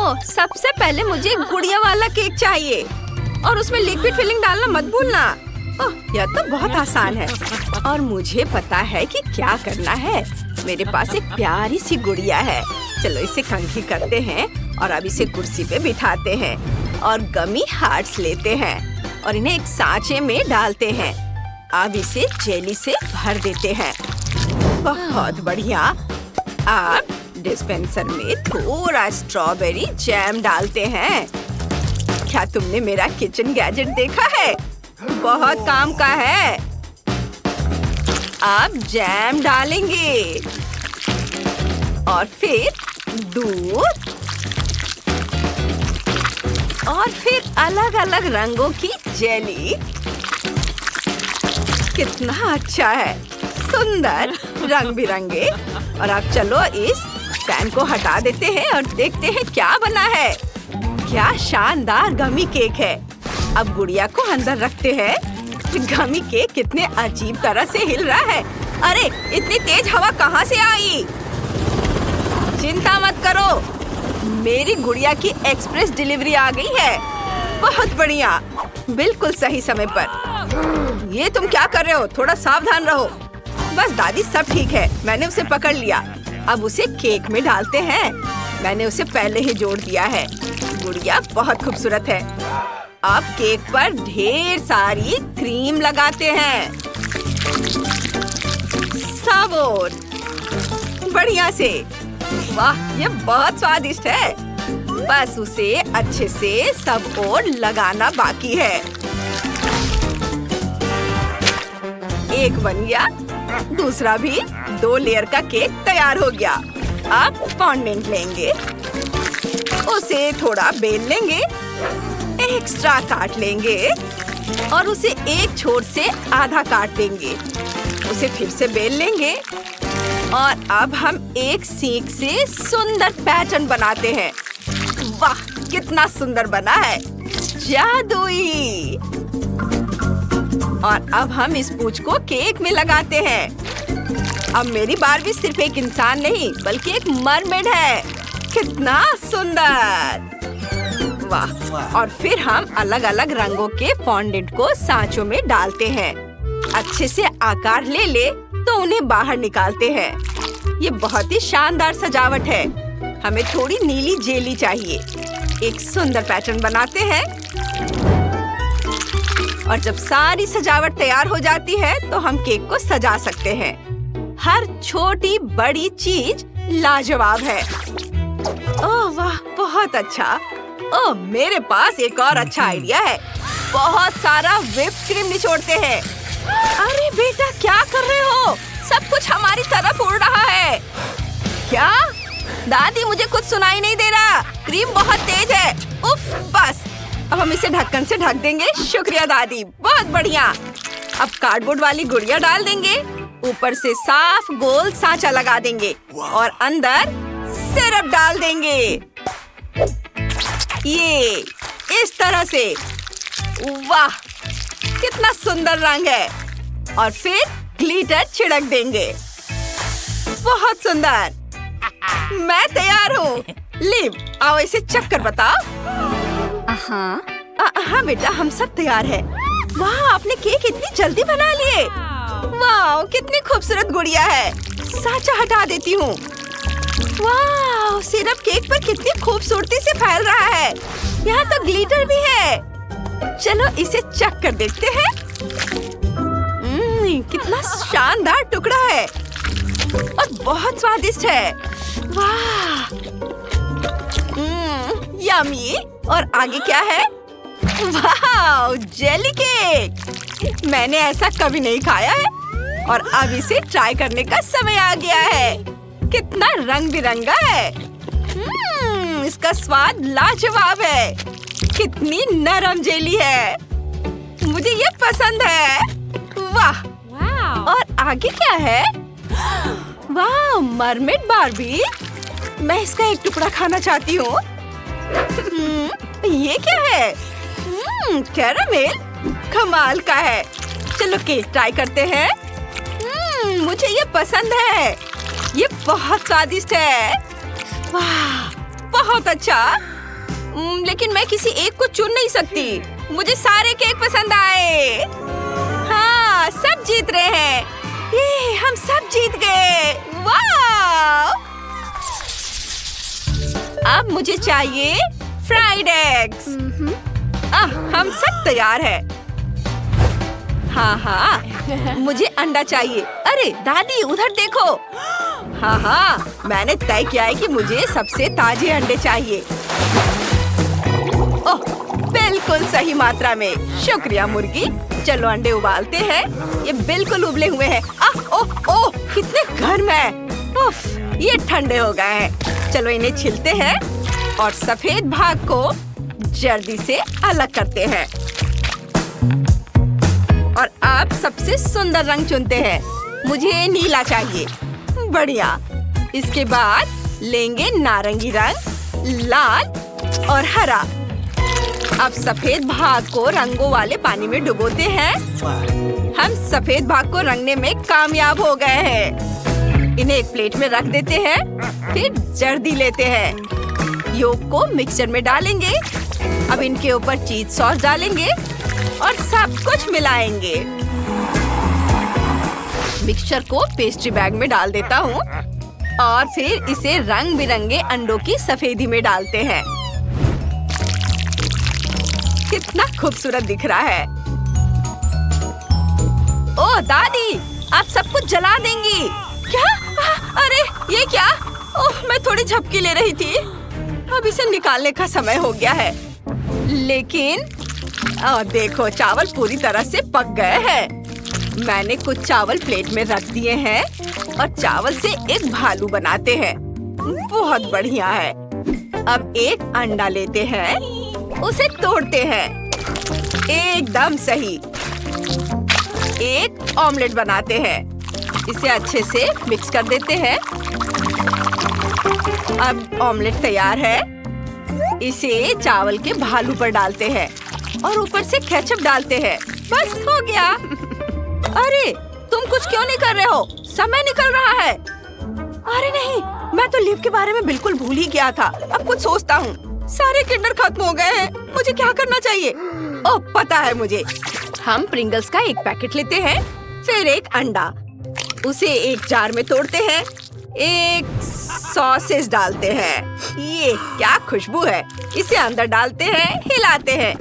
ओह, सबसे पहले मुझे गुड़िया वाला केक चाहिए और उसमें लिक्विड फिलिंग डालना मत भूलना। ओह, यह तो बहुत आसान है और मुझे पता है कि क्या करना है। मेरे पास एक प्यारी सी गुड़िया है। चलो इसे कंघी करते हैं और अब इसे कुर्सी पे बिठाते हैं और गमी हार्ट्स लेते हैं और इन्हें एक सांचे में डालते हैं। अब इसे जेली से भर देते हैं। बहुत बढ़िया। अब डिस्पेंसर में थोड़ा स्ट्रॉबेरी जैम डालते हैं। क्या तुमने मेरा किचन गैजेट देखा है? बहुत काम का है। अब जैम डालेंगे और फिर दूध और फिर अलग-अलग रंगों की जेली। कितना अच्छा है, सुंदर रंग बिरंगे। और अब चलो इस पैन को हटा देते हैं और देखते हैं क्या बना है। क्या शानदार गमी केक है। अब गुड़िया को अंदर रखते हैं। गमी केक कितने अजीब तरह से हिल रहा है। अरे इतनी तेज हवा कहाँ से आई? चिंता मत करो, मेरी गुड़िया की एक्सप्रेस डिलीवरी आ गई है। बहुत बढ़िया, बिल्कुल सही समय पर। ये तुम क्या कर रहे हो? थोड़ा सावधान रहो। बस दादी, सब ठीक है, मैंने उसे पकड़ लिया। अब उसे केक में डालते हैं। मैंने उसे पहले ही जोड़ दिया है। गुड़िया बहुत खूबसूरत है। अब केक पर ढेर सारी क्रीम लगाते हैं। सब ओर बढ़िया से। वाह, ये बहुत स्वादिष्ट है। बस उसे अच्छे से सब ओर लगाना बाकी है। एक बन गया, दूसरा भी। 2 लेयर का केक तैयार हो गया। अब फॉन्डेंट लेंगे, उसे थोड़ा बेल लेंगे, एक्स्ट्रा काट लेंगे और उसे एक छोर से आधा काट देंगे। उसे फिर से बेल लेंगे और अब हम एक सीख से सुंदर पैटर्न बनाते हैं। वाह, कितना सुंदर बना है, जादुई। और अब हम इस पूंछ को केक में लगाते हैं। अब मेरी बारबी सिर्फ एक इंसान नहीं बल्कि एक मरमेड है। कितना सुंदर। वाह। और फिर हम अलग अलग रंगों के फॉन्डेंट को सांचों में डालते हैं। अच्छे से आकार ले ले तो उन्हें बाहर निकालते हैं। ये बहुत ही शानदार सजावट है। हमें थोड़ी नीली जेली चाहिए। एक सुंदर पैटर्न बनाते हैं और जब सारी सजावट तैयार हो जाती है तो हम केक को सजा सकते हैं। हर छोटी बड़ी चीज लाजवाब है। ओह वाह, बहुत अच्छा। ओह, मेरे पास एक और अच्छा आइडिया है। बहुत सारा व्हिप्ड क्रीम निचोड़ते हैं। अरे बेटा, क्या कर रहे हो? सब कुछ हमारी तरफ उड़ रहा है। क्या? दादी, मुझे कुछ सुनाई नहीं दे रहा। क्रीम बहुत तेज है। उफ, बस। अब हम इसे ढक्कन से ढक देंगे। शुक्रिया दादी, बहुत बढ़िया। अब कार्डबोर्ड वाली गुड़िया डाल देंगे, ऊपर से साफ गोल सांचा लगा देंगे और अंदर सिरप डाल देंगे। ये इस तरह से। वाह, कितना सुंदर रंग है। और फिर ग्लिटर छिड़क देंगे। बहुत सुंदर। मैं तैयार हूँ। लिव, आओ इसे चख कर बताओ। हाँ बेटा, हम सब तैयार हैं। वाह, आपने केक इतनी जल्दी बना लिए। वाह, कितनी खूबसूरत गुड़िया है। सांचा हटा देती हूँ। वाह, सिरप केक पर कितनी खूबसूरती से फैल रहा है। यहाँ तो ग्लिटर भी है। चलो इसे चख कर देखते हैं। कितना शानदार टुकड़ा है और बहुत स्वादिष्ट है। वाह, यम्मी। और आगे क्या है? वाह, जेली केक। मैंने ऐसा कभी नहीं खाया है और अब इसे ट्राई करने का समय आ गया है। कितना रंग बिरंगा है। इसका स्वाद लाजवाब है। कितनी नरम जेली है। मुझे ये पसंद है। वाह। और आगे क्या है? वाह, मरमेड बारबी। मैं इसका एक टुकड़ा खाना चाहती हूँ। ये क्या है? कैरामेल। कमाल का है। चलो केक ट्राई करते हैं। मुझे ये पसंद है। ये बहुत स्वादिष्ट है। वाह, बहुत अच्छा। लेकिन मैं किसी एक को चुन नहीं सकती। मुझे सारे केक पसंद आए। हाँ, सब जीत रहे हैं। ये हम सब जीत गए। वाह! अब मुझे चाहिए फ्राइड एग्स। हम सब तैयार हैं। हाँ, मुझे अंडा चाहिए। अरे दादी, उधर देखो। हाँ, मैंने तय किया है कि मुझे सबसे ताजे अंडे चाहिए। ओह, बिल्कुल सही मात्रा में। शुक्रिया मुर्गी। चलो अंडे उबालते हैं। ये बिल्कुल उबले हुए हैं। ओह, कितने गर्म है। उफ, ये ठंडे हो गए हैं। चलो इन्हें छिलते हैं और सफेद भाग को जल्दी से अलग करते हैं। और अब सबसे सुंदर रंग चुनते हैं। मुझे नीला चाहिए। बढ़िया। इसके बाद लेंगे नारंगी रंग, लाल और हरा। अब सफेद भाग को रंगों वाले पानी में डुबोते हैं। हम सफेद भाग को रंगने में कामयाब हो गए हैं। इन्हें एक प्लेट में रख देते हैं। फिर जर्दी लेते हैं। योग को मिक्सचर में डालेंगे। अब इनके ऊपर चीज सॉस डालेंगे और सब कुछ मिलाएंगे। मिक्सचर को पेस्ट्री बैग में डाल देता हूँ और फिर इसे रंग बिरंगे अंडों की सफेदी में डालते हैं। कितना खूबसूरत दिख रहा है। ओह दादी, आप सब कुछ जला देंगी क्या? अरे ये क्या? ओह, मैं थोड़ी झपकी ले रही थी। अब इसे निकालने का समय हो गया है। लेकिन देखो, चावल पूरी तरह से पक गए हैं। मैंने कुछ चावल प्लेट में रख दिए हैं और चावल से एक भालू बनाते हैं। बहुत बढ़िया है। अब एक अंडा लेते हैं, उसे तोड़ते हैं। एकदम सही। एक ऑमलेट बनाते हैं। इसे अच्छे से मिक्स कर देते हैं। अब ऑमलेट तैयार है। इसे चावल के भालू पर डालते हैं और ऊपर से केचप डालते हैं। बस हो गया। अरे तुम कुछ क्यों नहीं कर रहे हो? समय निकल रहा है। अरे नहीं, मैं तो लीव के बारे में बिल्कुल भूल ही गया था। अब कुछ सोचता हूँ। सारे किंडर खत्म हो गए हैं। मुझे क्या करना चाहिए? ओह, पता है मुझे। हम प्रिंगल्स का एक पैकेट लेते हैं, फिर एक अंडा। उसे एक जार में तोड़ते हैं। एक सॉसेज डालते हैं। ये क्या खुशबू है। इसे अंदर डालते हैं, हिलाते हैं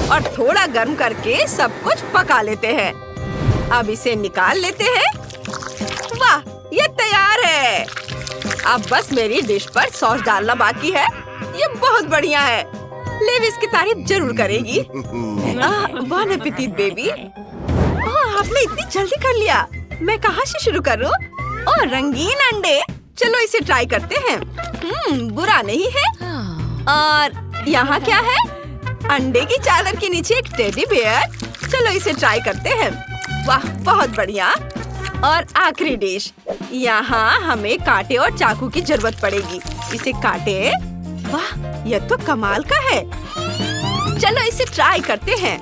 और थोड़ा गर्म करके सब कुछ पका लेते हैं। अब इसे निकाल लेते हैं। वाह, ये तैयार है। अब बस मेरी डिश पर सॉस डालना बाकी है। ये बहुत बढ़िया है। लिव इसकी तारीफ जरूर करेगी। बॉन एपेटिट बेबी। आपने इतनी जल्दी कर लिया। मैं कहाँ से शुरू करूँ? ओह, रंगीन अंडे। चलो इसे ट्राई करते हैं। बुरा नहीं है। और यहाँ क्या है? अंडे की चादर के नीचे एक टेडी बेयर। चलो इसे ट्राई करते हैं। वाह, बहुत बढ़िया। और आखिरी डिश। यहाँ हमें कांटे और चाकू की जरूरत पड़ेगी। इसे काटे। वाह, यह तो कमाल का है। चलो इसे ट्राई करते हैं।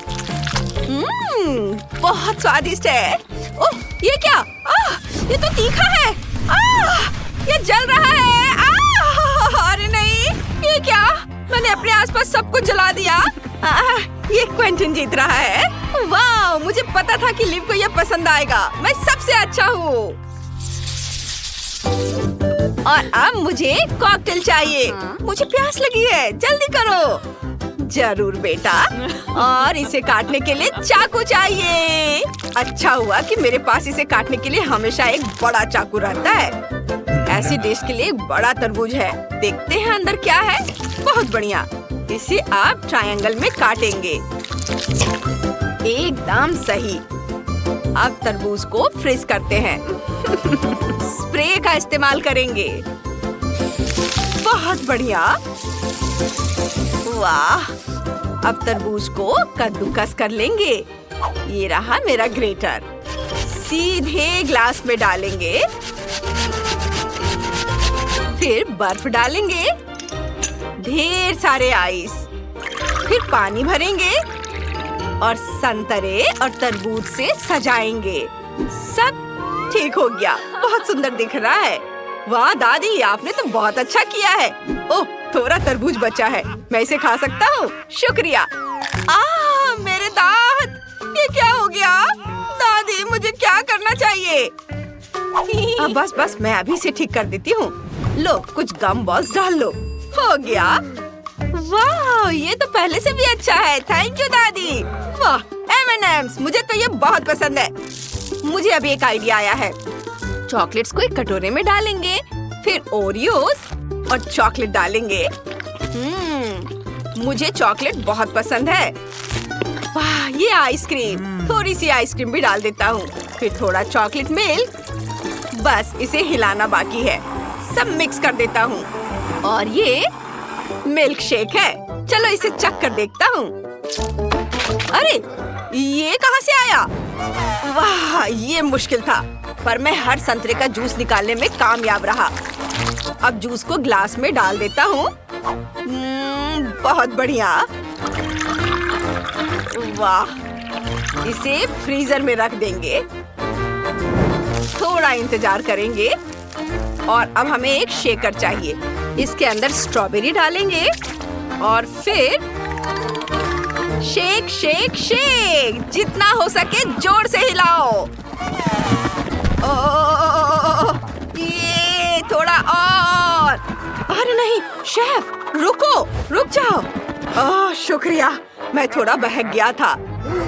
बहुत स्वादिष्ट है। ओह, ये क्या? ये तो तीखा है। ये जल रहा है। अरे नहीं, ये क्या? मैंने अपने आसपास सब कुछ जला दिया। ये क्वेंटिन जीत रहा है। वाह, मुझे पता था कि लिव को ये पसंद आएगा। मैं सबसे अच्छा हूँ। और अब मुझे कॉकटेल चाहिए। मुझे प्यास लगी है। जल्दी करो। जरूर बेटा। और इसे काटने के लिए चाकू चाहिए। अच्छा हुआ कि मेरे पास इसे काटने के लिए हमेशा एक बड़ा चाकू रहता है। ऐसी डिश के लिए एक बड़ा तरबूज है। देखते हैं अंदर क्या है। बहुत बढ़िया। इसे आप ट्रायंगल में काटेंगे। एकदम सही। अब तरबूज को फ्रीज करते हैं। स्प्रे का इस्तेमाल करेंगे। बहुत बढ़िया। वाह, अब तरबूज को कद्दूकस कर लेंगे। ये रहा मेरा ग्रेटर। सीधे ग्लास में डालेंगे। फिर बर्फ डालेंगे। ढेर सारे आइस। फिर पानी भरेंगे और संतरे और तरबूज से सजाएंगे। सब ठीक हो गया। बहुत सुंदर दिख रहा है। वाह दादी, आपने तो बहुत अच्छा किया है। ओह, थोड़ा तरबूज बचा है, मैं इसे खा सकता हूँ। शुक्रिया। मेरे दांत, ये क्या हो गया? दादी, मुझे क्या करना चाहिए? बस मैं अभी से ठीक कर देती हूँ। लो, कुछ गम बॉल्स डाल लो। हो गया। वाह, ये तो पहले से भी अच्छा है। थैंक यू दादी। वाह, M&M's, मुझे तो ये बहुत पसंद है। मुझे अभी एक आइडिया आया है। चॉकलेट्स को एक कटोरे में डालेंगे, फिर ओरियोस और चॉकलेट डालेंगे। मुझे चॉकलेट बहुत पसंद है। वाह, ये आइसक्रीम, थोड़ी सी आइसक्रीम भी डाल देता हूँ, फिर थोड़ा चॉकलेट मिल्क। बस इसे हिलाना बाकी है। सब मिक्स कर देता हूँ। और ये मिल्क शेक है। चलो इसे चख कर देखता हूँ। अरे, ये कहाँ से आया? वाह, ये मुश्किल था, पर मैं हर संतरे का जूस निकालने में कामयाब रहा। अब जूस को ग्लास में डाल देता हूँ। बहुत बढ़िया। वाह, इसे फ्रीजर में रख देंगे। थोड़ा इंतजार करेंगे। और अब हमें एक शेकर चाहिए। इसके अंदर स्ट्रॉबेरी डालेंगे और फिर शेक शेक शेक, जितना हो सके जोर से हिलाओ। ये थोड़ा और। अरे नहीं शेफ, रुक जाओ। शुक्रिया, मैं थोड़ा बहक गया था।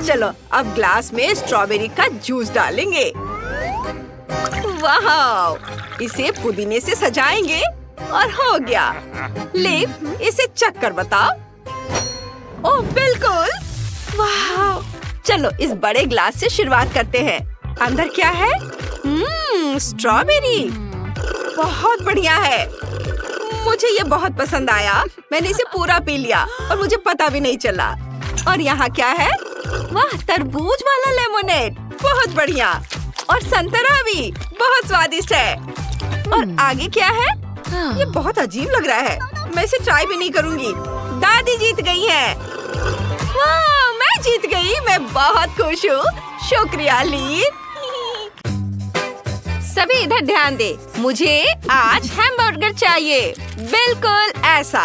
चलो अब ग्लास में स्ट्रॉबेरी का जूस डालेंगे। वाह, इसे पुदीने से सजाएंगे और हो गया। ले, इसे चख कर बताओ। ओह बिल्कुल। वाह, चलो इस बड़े ग्लास से शुरुआत करते हैं। अंदर क्या है? स्ट्रॉबेरी। बहुत बढ़िया है। मुझे ये बहुत पसंद आया। मैंने इसे पूरा पी लिया और मुझे पता भी नहीं चला। और यहाँ क्या है? वाह, तरबूज वाला लेमोनेड, बहुत बढ़िया। और संतरा भी बहुत स्वादिष्ट है। और आगे क्या है? ये बहुत अजीब लग रहा है। मैं इसे ट्राई भी नहीं करूँगी। दादी जीत गई है। वाह, मैं जीत गई। मैं बहुत खुश हूँ। शुक्रिया लीन। सभी इधर ध्यान दे। मुझे आज हैमबर्गर चाहिए, बिल्कुल ऐसा।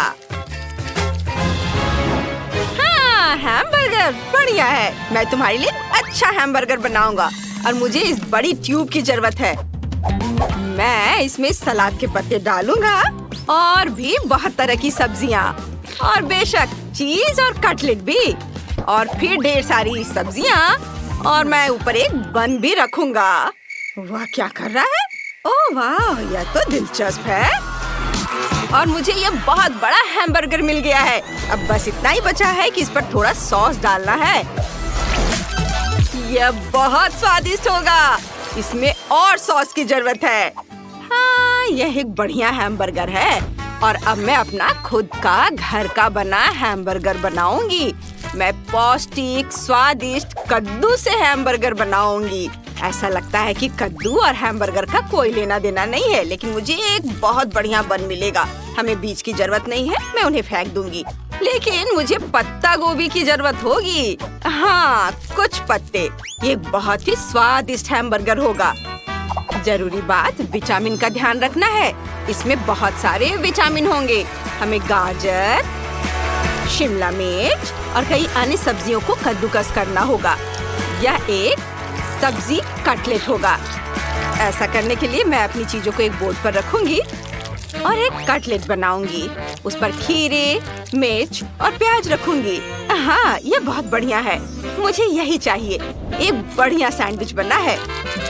हाँ, हैमबर्गर बढ़िया है। मैं तुम्हारे लिए अच्छा हैमबर्गर बनाऊंगा और मुझे इस बड़ी ट्यूब की जरूरत है। मैं इसमें सलाद के पत्ते डालूंगा और भी बहुत तरह की सब्जियाँ और बेशक चीज और कटलेट भी और फिर ढेर सारी सब्जियाँ और मैं ऊपर एक बन भी रखूंगा। वाह, क्या कर रहा है? ओह वाह, यह तो दिलचस्प है। और मुझे ये बहुत बड़ा हैमबर्गर मिल गया है। अब बस इतना ही बचा है कि इस पर थोड़ा सॉस डालना है। यह बहुत स्वादिष्ट होगा। इसमें और सॉस की जरूरत है। हाँ, यह एक बढ़िया हैमबर्गर है। और अब मैं अपना खुद का घर का बना हैमबर्गर बनाऊंगी। मैं पौष्टिक स्वादिष्ट कद्दू से हैमबर्गर बनाऊंगी। ऐसा लगता है कि कद्दू और हैमबर्गर का कोई लेना देना नहीं है, लेकिन मुझे एक बहुत बढ़िया बन मिलेगा। हमें बीज की जरूरत नहीं है, मैं उन्हें फेंक दूंगी। लेकिन मुझे पत्ता गोभी की जरूरत होगी। हाँ, कुछ पत्ते। ये बहुत ही स्वादिष्ट हैमबर्गर होगा। जरूरी बात, विटामिन का ध्यान रखना है। इसमें बहुत सारे विटामिन होंगे। हमें गाजर, शिमला मिर्च और कई अन्य सब्जियों को कद्दूकस करना होगा। यह एक सब्जी कटलेट होगा। ऐसा करने के लिए मैं अपनी चीजों को एक बोर्ड पर रखूंगी और एक कटलेट बनाऊंगी। उस पर खीरे, मिर्च और प्याज रखूंगी। हाँ, ये बहुत बढ़िया है। मुझे यही चाहिए। एक बढ़िया सैंडविच बनना है,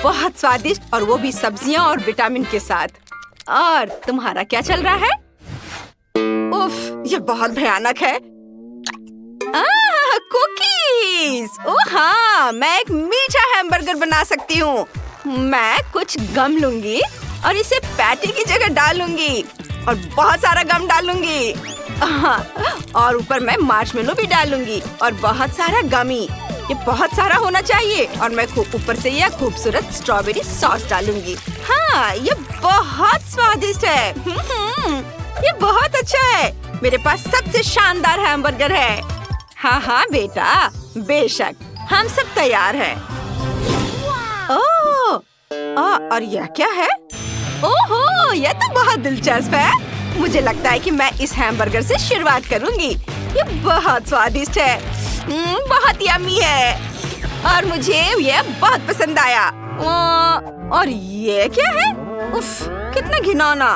बहुत स्वादिष्ट, और वो भी सब्जियां और विटामिन के साथ। और तुम्हारा क्या चल रहा है? उफ, ये बहुत भयानक है। कुकीज। ओह हाँ, मैं एक मीठा हैमबर्गर बना सकती हूँ। मैं कुछ गम लूंगी और इसे पैटी की जगह डालूंगी और बहुत सारा गम डालूंगी। और ऊपर मैं मार्शमेलो भी डालूंगी और बहुत सारा गमी। ये बहुत सारा होना चाहिए। और मैं ऊपर से यह खूबसूरत स्ट्रॉबेरी सॉस डालूंगी। हाँ, ये बहुत स्वादिष्ट है। ये बहुत अच्छा है। मेरे पास सबसे शानदार हैमबर्गर है। हाँ हाँ बेटा, बेशक, हम सब तैयार हैं। ओह, और यह क्या है? ओहो, यह तो बहुत दिलचस्प है। मुझे लगता है कि मैं इस हैमबर्गर से शुरुआत करूंगी। ये बहुत स्वादिष्ट है, बहुत यम्मी है और मुझे ये बहुत पसंद आया। और ये क्या है? उफ, कितना घिनौना।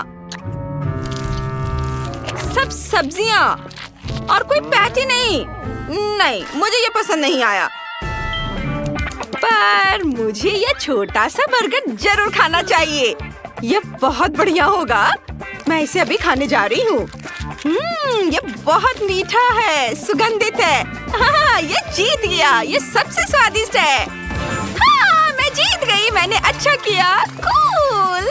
सब सब्जियां और कोई पैटी नहीं। नहीं, मुझे ये पसंद नहीं आया। पर मुझे ये छोटा सा बर्गर जरूर खाना चाहिए। ये बहुत बढ़िया होगा। मैं इसे अभी खाने जा रही हूँ। ये बहुत मीठा है, सुगंधित है। हाँ, ये जीत गया। ये सबसे स्वादिष्ट है। हाँ, मैं जीत गई। मैंने अच्छा किया। कूल।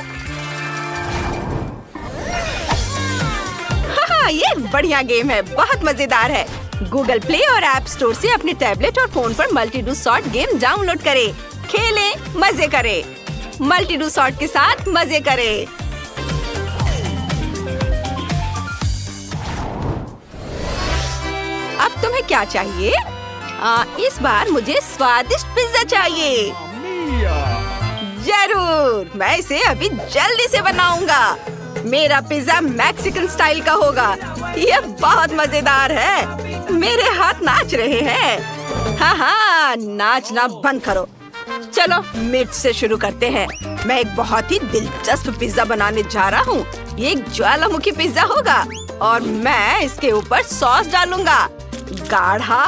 हाँ, ये बढ़िया गेम है, बहुत मजेदार है। गूगल प्ले और ऐप स्टोर से अपने टैबलेट और फोन पर multi do sort game download करें। खेलें, मजे करें। मल्टी डू सॉर्ट के साथ मजे करें। अब तुम्हें क्या चाहिए? इस बार मुझे स्वादिष्ट पिज्जा चाहिए। जरूर, मैं इसे अभी जल्दी से बनाऊंगा। मेरा पिज्जा मैक्सिकन स्टाइल का होगा। ये बहुत मजेदार है। मेरे हाथ नाच रहे हैं। हाँ, नाचना बंद करो। चलो मिर्च से शुरू करते हैं। मैं एक बहुत ही दिलचस्प पिज्जा बनाने जा रहा हूँ। ये एक ज्वालामुखी पिज्जा होगा और मैं इसके ऊपर सॉस डालूंगा, गाढ़ा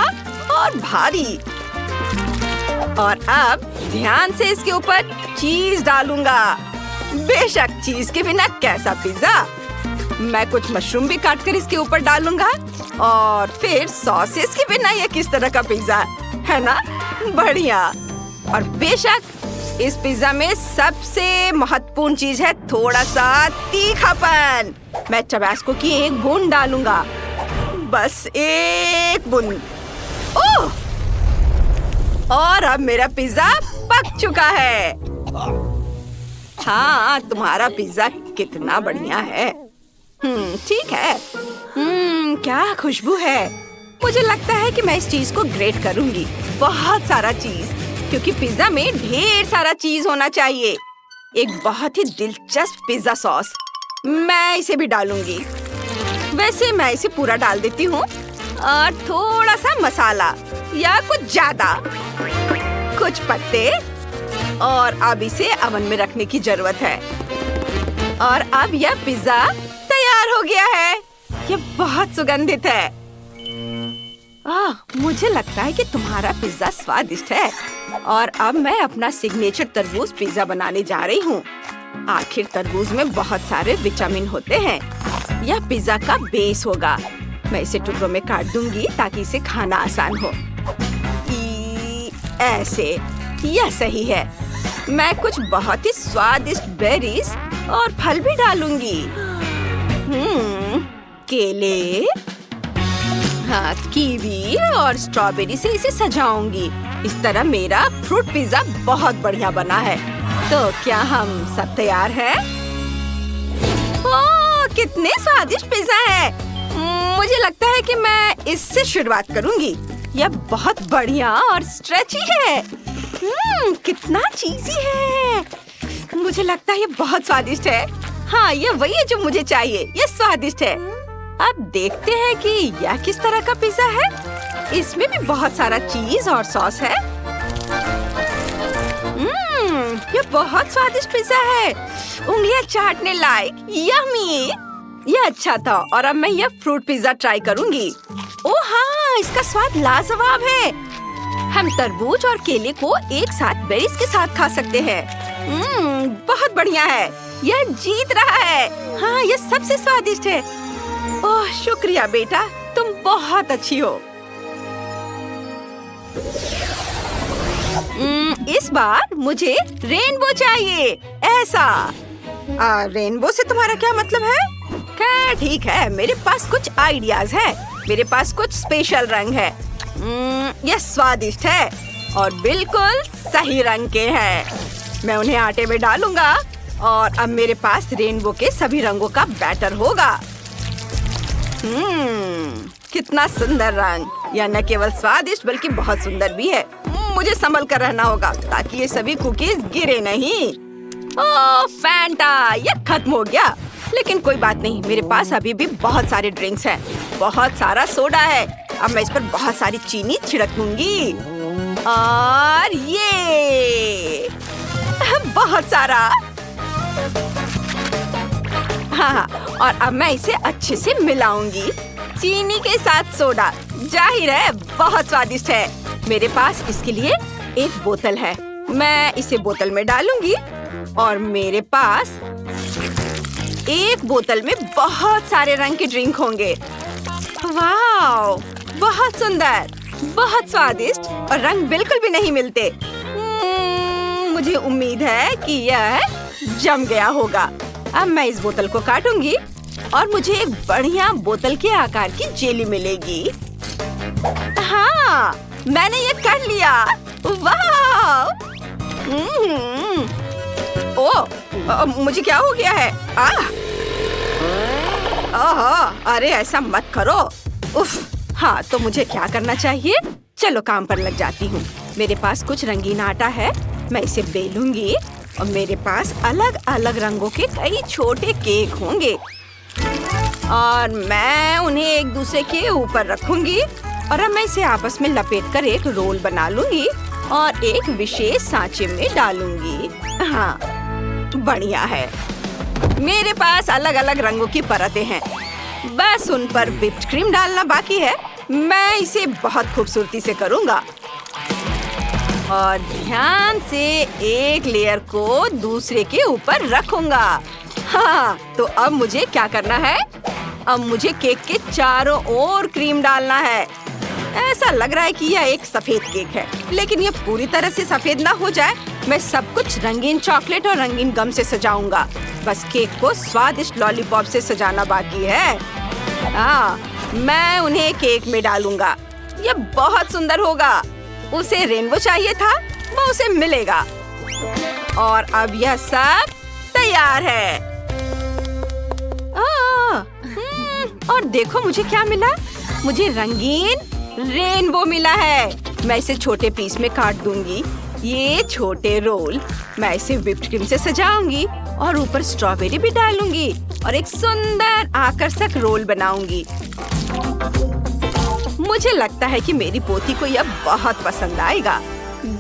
और भारी। और अब ध्यान से इसके ऊपर चीज डालूंगा। बेशक, चीज के बिना कैसा पिज्जा। मैं कुछ मशरूम भी काटकर इसके ऊपर डालूंगा और फिर सॉसेस के बिना ये किस तरह का पिज्जा है ना? बढ़िया। और बेशक इस पिज्जा में सबसे महत्वपूर्ण चीज है थोड़ा सा तीखापन। मैं टबास्को की एक बूंद डालूंगा, बस एक बूंद। ओह! और अब मेरा पिज्जा पक चुका है। हाँ, तुम्हारा पिज्जा कितना बढ़िया है। ठीक है। क्या खुशबू है। मुझे लगता है कि मैं इस चीज को ग्रेट करूंगी। बहुत सारा चीज, क्योंकि पिज्जा में ढेर सारा चीज होना चाहिए। एक बहुत ही दिलचस्प पिज्जा सॉस, मैं इसे भी डालूंगी। वैसे मैं इसे पूरा डाल देती हूँ और थोड़ा सा मसाला या कुछ ज्यादा, कुछ पत्ते। और अब इसे ओवन में रखने की जरूरत है। और अब यह पिज्जा तैयार हो गया है। ये बहुत सुगंधित है। मुझे लगता है कि तुम्हारा पिज्जा स्वादिष्ट है। और अब मैं अपना सिग्नेचर तरबूज पिज्जा बनाने जा रही हूँ। आखिर तरबूज में बहुत सारे विटामिन होते हैं। यह पिज्जा का बेस होगा। मैं इसे टुकड़ों में काट दूंगी ताकि इसे खाना आसान हो। ऐसे, यह सही है। मैं कुछ बहुत ही स्वादिष्ट बेरीज और फल भी डालूंगी। केले, हाँ, कीवी और स्ट्रॉबेरी से इसे सजाऊंगी। इस तरह मेरा फ्रूट पिज्जा बहुत बढ़िया बना है। तो क्या हम सब तैयार हैं? ओह, कितने स्वादिष्ट पिज्जा है। मुझे लगता है कि मैं इससे शुरुआत करूंगी। यह बहुत बढ़िया और स्ट्रेची है। कितना चीज़ी है। मुझे लगता है ये बहुत स्वादिष्ट है। हाँ, ये वही है जो मुझे चाहिए। ये स्वादिष्ट है। अब देखते हैं कि यह किस तरह का पिज्जा है। इसमें भी बहुत सारा चीज और सॉस है। ये बहुत स्वादिष्ट पिज्जा है। उंगलियां चाटने लायक। यम्मी। ये अच्छा था। और अब मैं यह फ्रूट पिज्जा ट्राई करूंगी। ओह हाँ, इसका स्वाद लाजवाब है। हम तरबूज और केले को एक साथ बेरीज के साथ खा सकते हैं। बहुत बढ़िया है। यह जीत रहा है। हाँ, यह सबसे स्वादिष्ट है। ओह, शुक्रिया बेटा, तुम बहुत अच्छी हो। इस बार मुझे रेनबो चाहिए। ऐसा। रेनबो से तुम्हारा क्या मतलब है? खैर ठीक है, मेरे पास कुछ आइडियाज है। मेरे पास कुछ स्पेशल रंग है। यह स्वादिष्ट है और बिल्कुल सही रंग के हैं। मैं उन्हें आटे में डालूंगा और अब मेरे पास रेनबो के सभी रंगों का बैटर होगा। कितना सुंदर रंग। यह न केवल स्वादिष्ट बल्कि बहुत सुंदर भी है। मुझे संभल कर रहना होगा ताकि ये सभी कुकीज गिरे नहीं। ओह फैंटा, यह खत्म हो गया। लेकिन कोई बात नहीं, मेरे पास अभी भी बहुत सारे ड्रिंक्स हैं। बहुत सारा सोडा है। अब मैं इस पर बहुत सारी चीनी छिड़क दूंगी और ये बहुत सारा। हाँ, और अब मैं इसे अच्छे से मिलाऊंगी चीनी के साथ सोडा। जाहिर है बहुत स्वादिष्ट है। मेरे पास इसके लिए एक बोतल है। मैं इसे बोतल में डालूंगी और मेरे पास एक बोतल में बहुत सारे रंग के ड्रिंक होंगे। वाह, बहुत सुंदर, बहुत स्वादिष्ट और रंग बिल्कुल भी नहीं मिलते। मुझे उम्मीद है कि यह जम गया होगा। अब मैं इस बोतल को काटूंगी और मुझे एक बढ़िया बोतल के आकार की जेली मिलेगी। हाँ, मैंने ये कर लिया। वाह! ओह, मुझे क्या हो गया है? अरे ऐसा मत करो। उफ, हाँ, तो मुझे क्या करना चाहिए? चलो काम पर लग जाती हूँ। मेरे पास कुछ रंगीन आटा है। मैं इसे बेलूंगी और मेरे पास अलग अलग रंगों के कई छोटे केक होंगे और मैं उन्हें एक दूसरे के ऊपर रखूंगी और अब मैं इसे आपस में लपेटकर एक रोल बना लूंगी और एक विशेष सांचे में डालूंगी। हाँ, बढ़िया है। मेरे पास अलग अलग रंगों की परतें हैं। बस उन पर व्हिप्ड क्रीम डालना बाकी है। मैं इसे बहुत खूबसूरती से करूंगा और ध्यान से एक लेयर को दूसरे के ऊपर रखूंगा। हाँ, तो अब मुझे क्या करना है? अब मुझे केक के चारों ओर क्रीम डालना है। ऐसा लग रहा है कि यह एक सफेद केक है, लेकिन यह पूरी तरह से सफेद ना हो जाए। मैं सब कुछ रंगीन चॉकलेट और रंगीन गम से सजाऊंगा। बस केक को स्वादिष्ट लॉलीपॉप से सजाना बाकी है। हाँ, मैं उन्हें केक में डालूंगा। यह बहुत सुंदर होगा। उसे रेनबो चाहिए था, वो उसे मिलेगा। और अब यह सब तैयार है। और देखो मुझे क्या मिला। मुझे रंगीन रेनबो मिला है। मैं इसे छोटे पीस में काट दूंगी। ये छोटे रोल मैं इसे व्हिप्ड क्रीम से सजाऊंगी और ऊपर स्ट्रॉबेरी भी डालूंगी और एक सुंदर आकर्षक रोल बनाऊंगी। मुझे लगता है कि मेरी पोती को यह बहुत पसंद आएगा।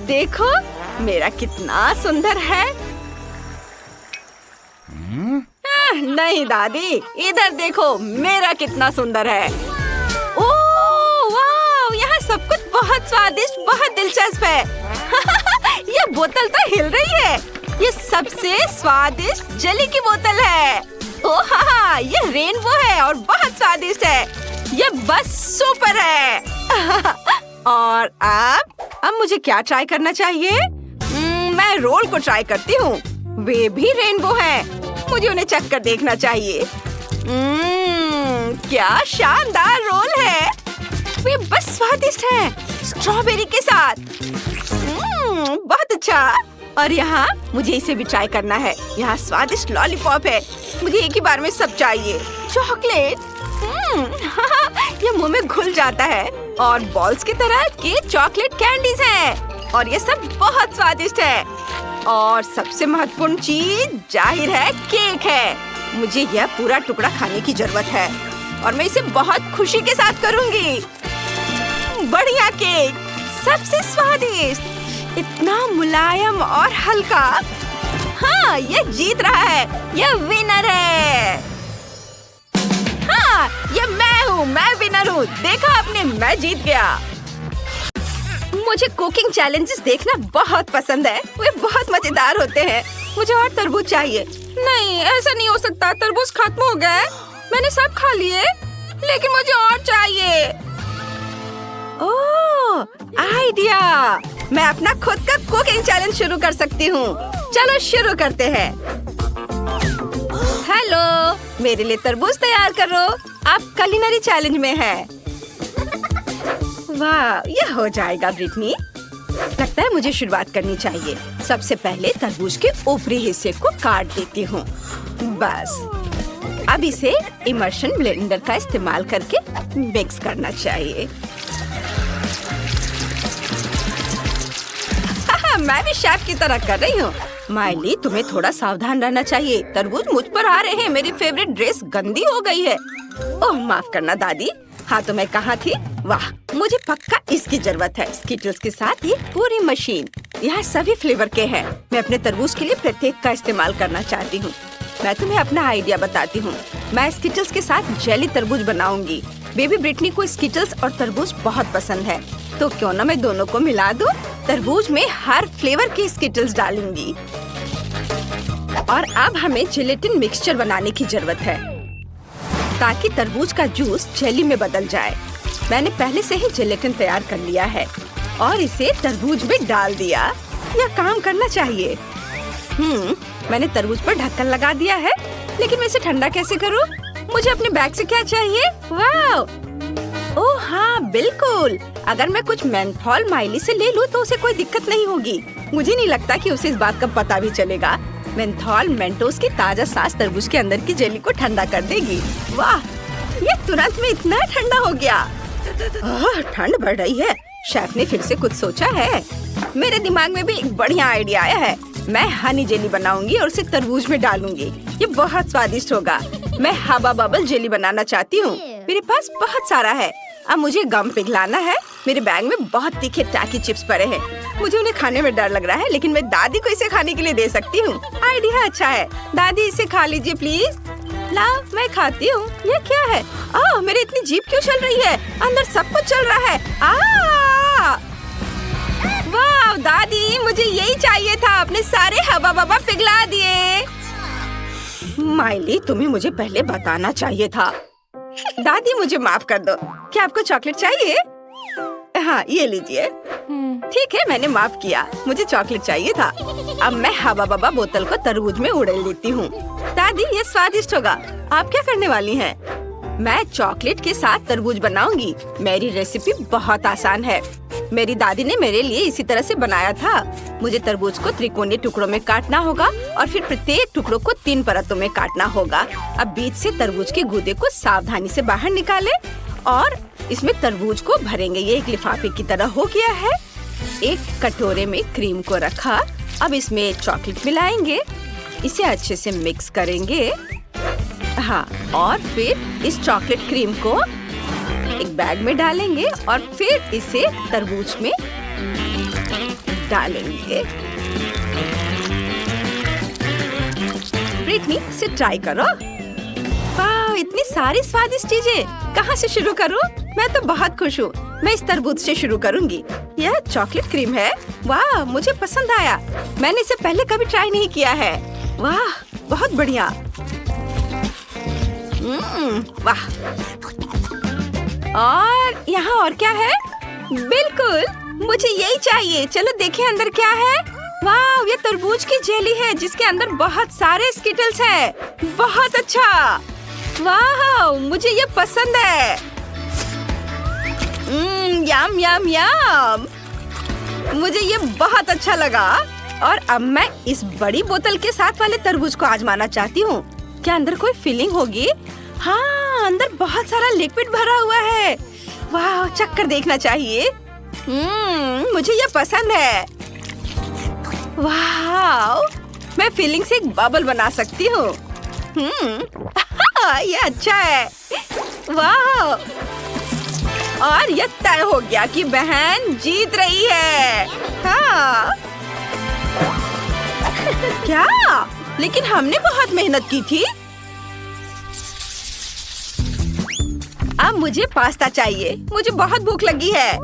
देखो मेरा कितना सुंदर है। नहीं दादी, इधर देखो मेरा कितना सुंदर है। ओह वाह, यहाँ सब कुछ बहुत स्वादिष्ट, बहुत दिलचस्प है। ये बोतल तो हिल रही है। ये सबसे स्वादिष्ट जेली की बोतल है। ओह हाँ, ये रेनबो है और बहुत स्वादिष्ट है। ये बस सुपर है। और अब मुझे क्या ट्राई करना चाहिए? मैं रोल को ट्राई करती हूँ। वे भी रेनबो हैं। मुझे उन्हें चख कर देखना चाहिए। क्या शानदार रोल है। वे बस स्वादिष्ट है, स्ट्रॉबेरी के साथ। बहुत अच्छा। और यहाँ मुझे इसे भी ट्राई करना है। यहाँ स्वादिष्ट लॉलीपॉप है। मुझे एक ही बार में सब चाहिए। चॉकलेट, ये मुंह में घुल जाता है। और बॉल्स की तरह के चॉकलेट कैंडीज हैं और ये सब बहुत स्वादिष्ट है। और सबसे महत्वपूर्ण चीज जाहिर है केक है। मुझे यह पूरा टुकड़ा खाने की जरूरत है और मैं इसे बहुत खुशी के साथ करूंगी। बढ़िया केक, सबसे स्वादिष्ट, इतना मुलायम और हल्का। हाँ, ये जीत रहा है। यह विनर है। हाँ, ये मैं विनर हूँ। देखा आपने, मैं जीत गया। मुझे कुकिंग चैलेंजेस देखना बहुत पसंद है। वे बहुत मजेदार होते हैं। मुझे और तरबूज चाहिए। नहीं, ऐसा नहीं हो सकता। तरबूज खत्म हो गए। मैंने सब खा लिए, लेकिन मुझे और चाहिए। ओह, आइडिया! मैं अपना खुद का कुकिंग चैलेंज शुरू कर सकती हूँ। चलो शुरू करते हैं। हेलो, मेरे लिए तरबूज तैयार करो। आप कुलिनरी चैलेंज में हैं। वाह, यह हो जाएगा ब्रिटनी। लगता है मुझे शुरुआत करनी चाहिए। सबसे पहले तरबूज के ऊपरी हिस्से को काट देती हूँ। बस अब इसे इमर्शन ब्लेंडर का इस्तेमाल करके मिक्स करना चाहिए। मैं भी शेफ की तरह कर रही हूँ। माइली, तुम्हें थोड़ा सावधान रहना चाहिए। तरबूज मुझ पर आ रहे हैं। मेरी फेवरेट ड्रेस गंदी हो गई है। ओह माफ करना दादी। हाँ तो मैं कहाँ थी? वाह, मुझे पक्का इसकी जरूरत है। स्किटल्स के साथ ये पूरी मशीन। यहाँ सभी फ्लेवर के हैं। मैं अपने तरबूज के लिए प्रत्येक का इस्तेमाल करना चाहती हूँ। मैं तुम्हें अपना आइडिया बताती हूँ। मैं स्किटल्स के साथ जेली तरबूज बनाऊंगी। बेबी ब्रिटनी को स्किटल्स और तरबूज बहुत पसंद है, तो क्यों ना मैं दोनों को मिला दूं। तरबूज में हर फ्लेवर के स्किटल्स डालूंगी। और अब हमें जेलेटिन मिक्सचर बनाने की जरूरत है, ताकि तरबूज का जूस जेली में बदल जाए। मैंने पहले से ही जेलेटिन तैयार कर लिया है और इसे तरबूज में डाल दिया। यह काम करना चाहिए। मैंने तरबूज पर ढक्कन लगा दिया है, लेकिन मैं इसे ठंडा कैसे करूं? मुझे अपने बैग से क्या चाहिए? वाह! ओह हाँ, बिल्कुल। अगर मैं कुछ मेंथोल माइली से ले लूं तो उसे कोई दिक्कत नहीं होगी। मुझे नहीं लगता कि उसे इस बात का पता भी चलेगा। मेंथोल मेंटोस की ताजा सांस तरबूज के अंदर की जेली को ठंडा कर देगी। वाह, ये तुरंत में इतना ठंडा हो गया। ठंड बढ़ रही है। शेफ ने फिर से कुछ सोचा है। मेरे दिमाग में भी एक बढ़िया आइडिया आया है। मैं हनी जेली बनाऊंगी और उसे तरबूज में डालूंगी। ये बहुत स्वादिष्ट होगा। मैं हवा बबल जेली बनाना चाहती हूँ। मेरे पास बहुत सारा है। अब मुझे गम पिघलाना है। मेरे बैग में बहुत तीखे टैकी चिप्स पड़े हैं। मुझे उन्हें खाने में डर लग रहा है, लेकिन मैं दादी को इसे खाने के लिए दे सकती हूँ। आइडिया अच्छा है। दादी इसे खा लीजिए प्लीज। लाओ, मैं खाती हूँ। ये क्या है? मेरी इतनी जीभ क्यों चल रही है? अंदर सब कुछ चल रहा है। वाह दादी, मुझे यही चाहिए था। आपने सारे हवा बबा पिघला दिए। माइली, तुम्हें मुझे पहले बताना चाहिए था। दादी मुझे माफ कर दो। क्या आपको चॉकलेट चाहिए? हाँ, ये लीजिए। ठीक है, मैंने माफ किया। मुझे चॉकलेट चाहिए था। अब मैं हवा बबा बोतल को तरबूज में उड़ेल देती हूँ। दादी, ये स्वादिष्ट होगा। आप क्या करने वाली हैं? मैं चॉकलेट के साथ तरबूज बनाऊंगी। मेरी रेसिपी बहुत आसान है। मेरी दादी ने मेरे लिए इसी तरह से बनाया था। मुझे तरबूज को त्रिकोणीय टुकड़ों में काटना होगा और फिर प्रत्येक टुकड़ों को 3 परतों में काटना होगा। अब बीच से तरबूज के गूदे को सावधानी से बाहर निकालें और इसमें तरबूज को भरेंगे। ये एक लिफाफे की तरह हो गया है। एक कटोरे में क्रीम को रखा। अब इसमें चॉकलेट मिलाएंगे। इसे अच्छे से मिक्स करेंगे। हाँ, और फिर इस चॉकलेट क्रीम को एक बैग में डालेंगे और फिर इसे तरबूज में डालेंगे। ब्रिटनी, इसे ट्राई करो। वाह, इतनी सारी स्वादिष्ट चीजें। कहाँ से शुरू करूँ? मैं तो बहुत खुश हूँ। मैं इस तरबूज से शुरू करूँगी। यह चॉकलेट क्रीम है। वाह, मुझे पसंद आया। मैंने इसे पहले कभी ट्राई नहीं किया है। वाह, बहुत बढ़िया। वाह। और यहाँ और क्या है? बिल्कुल, मुझे यही चाहिए। चलो देखें अंदर क्या है। वाह, ये तरबूज की जेली है जिसके अंदर बहुत सारे स्किटल्स हैं। बहुत अच्छा। वाह, मुझे ये पसंद है। यम यम यम। मुझे ये बहुत अच्छा लगा। और अब मैं इस बड़ी बोतल के साथ वाले तरबूज को आजमाना चाहती हूँ। क्या अंदर कोई फीलिंग होगी? हाँ, अंदर बहुत सारा लिक्विड भरा हुआ है। वाह, चक्कर देखना चाहिए। मुझे ये पसंद है। वाह, मैं फीलिंग से एक बबल बना सकती हूँ। ये अच्छा है। वाह, और ये तय हो गया कि बहन जीत रही है। हाँ। क्या? लेकिन हमने बहुत मेहनत की थी। अब मुझे पास्ता चाहिए। मुझे बहुत भूख लगी है।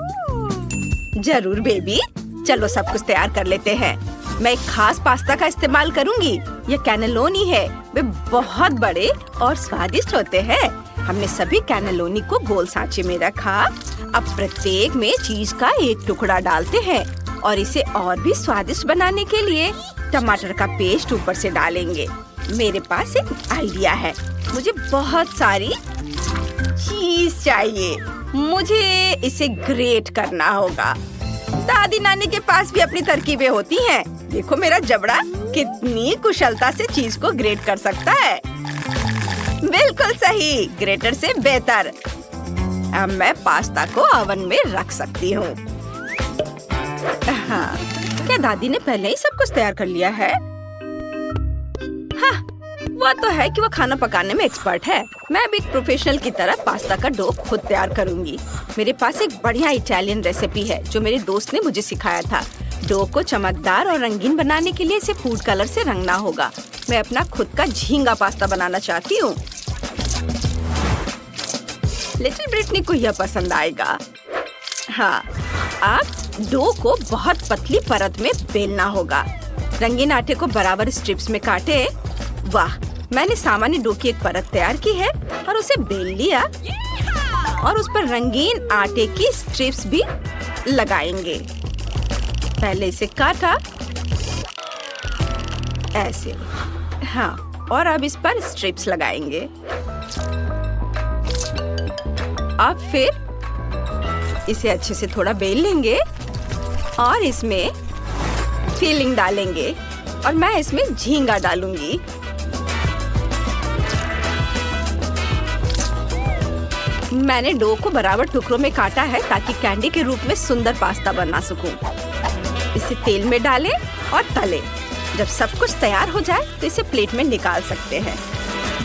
जरूर बेबी, चलो सब कुछ तैयार कर लेते हैं। मैं एक खास पास्ता का इस्तेमाल करूंगी। ये कैनेलोनी है। वे बहुत बड़े और स्वादिष्ट होते हैं। हमने सभी कैनेलोनी को गोल सांचे में रखा। अब प्रत्येक में चीज का एक टुकड़ा डालते हैं और इसे और भी स्वादिष्ट बनाने के लिए टमाटर का पेस्ट ऊपर से डालेंगे। मेरे पास एक आइडिया है। मुझे बहुत सारी चीज चाहिए। मुझे इसे ग्रेट करना होगा। दादी नानी के पास भी अपनी तरकीबें होती हैं। देखो मेरा जबड़ा कितनी कुशलता से चीज को ग्रेट कर सकता है। बिल्कुल सही, ग्रेटर से बेहतर। अब मैं पास्ता को ओवन में रख सकती हूँ। हाँ, क्या दादी ने पहले ही सब कुछ तैयार कर लिया है? हाँ, वो तो है कि वो खाना पकाने में एक्सपर्ट है। मैं भी एक प्रोफेशनल की तरह पास्ता का डो खुद तैयार करूंगी। मेरे पास एक बढ़िया इटालियन रेसिपी है जो मेरे दोस्त ने मुझे सिखाया था। डो को चमकदार और रंगीन बनाने के लिए इसे फूड कलर से रंगना होगा। मैं अपना खुद का झींगा पास्ता बनाना चाहती हूँ। लिटिल ब्रिटनी को यह पसंद आएगा। हाँ, अब डो को बहुत पतली परत में बेलना होगा। रंगीन आटे को बराबर स्ट्रिप्स में काटे। वाह, मैंने सामान्य डो की एक परत तैयार की है और उसे बेल लिया और उस पर रंगीन आटे की स्ट्रिप्स भी लगाएंगे। पहले इसे काटा ऐसे। हाँ, और अब इस पर स्ट्रिप्स लगाएंगे। अब फिर इसे अच्छे से थोड़ा बेल लेंगे और इसमें फिलिंग डालेंगे और मैं इसमें झींगा डालूंगी। मैंने डो को बराबर टुकड़ों में काटा है ताकि कैंडी के रूप में सुंदर पास्ता बना सकूं। इसे तेल में डालें और तलें। जब सब कुछ तैयार हो जाए तो इसे प्लेट में निकाल सकते हैं।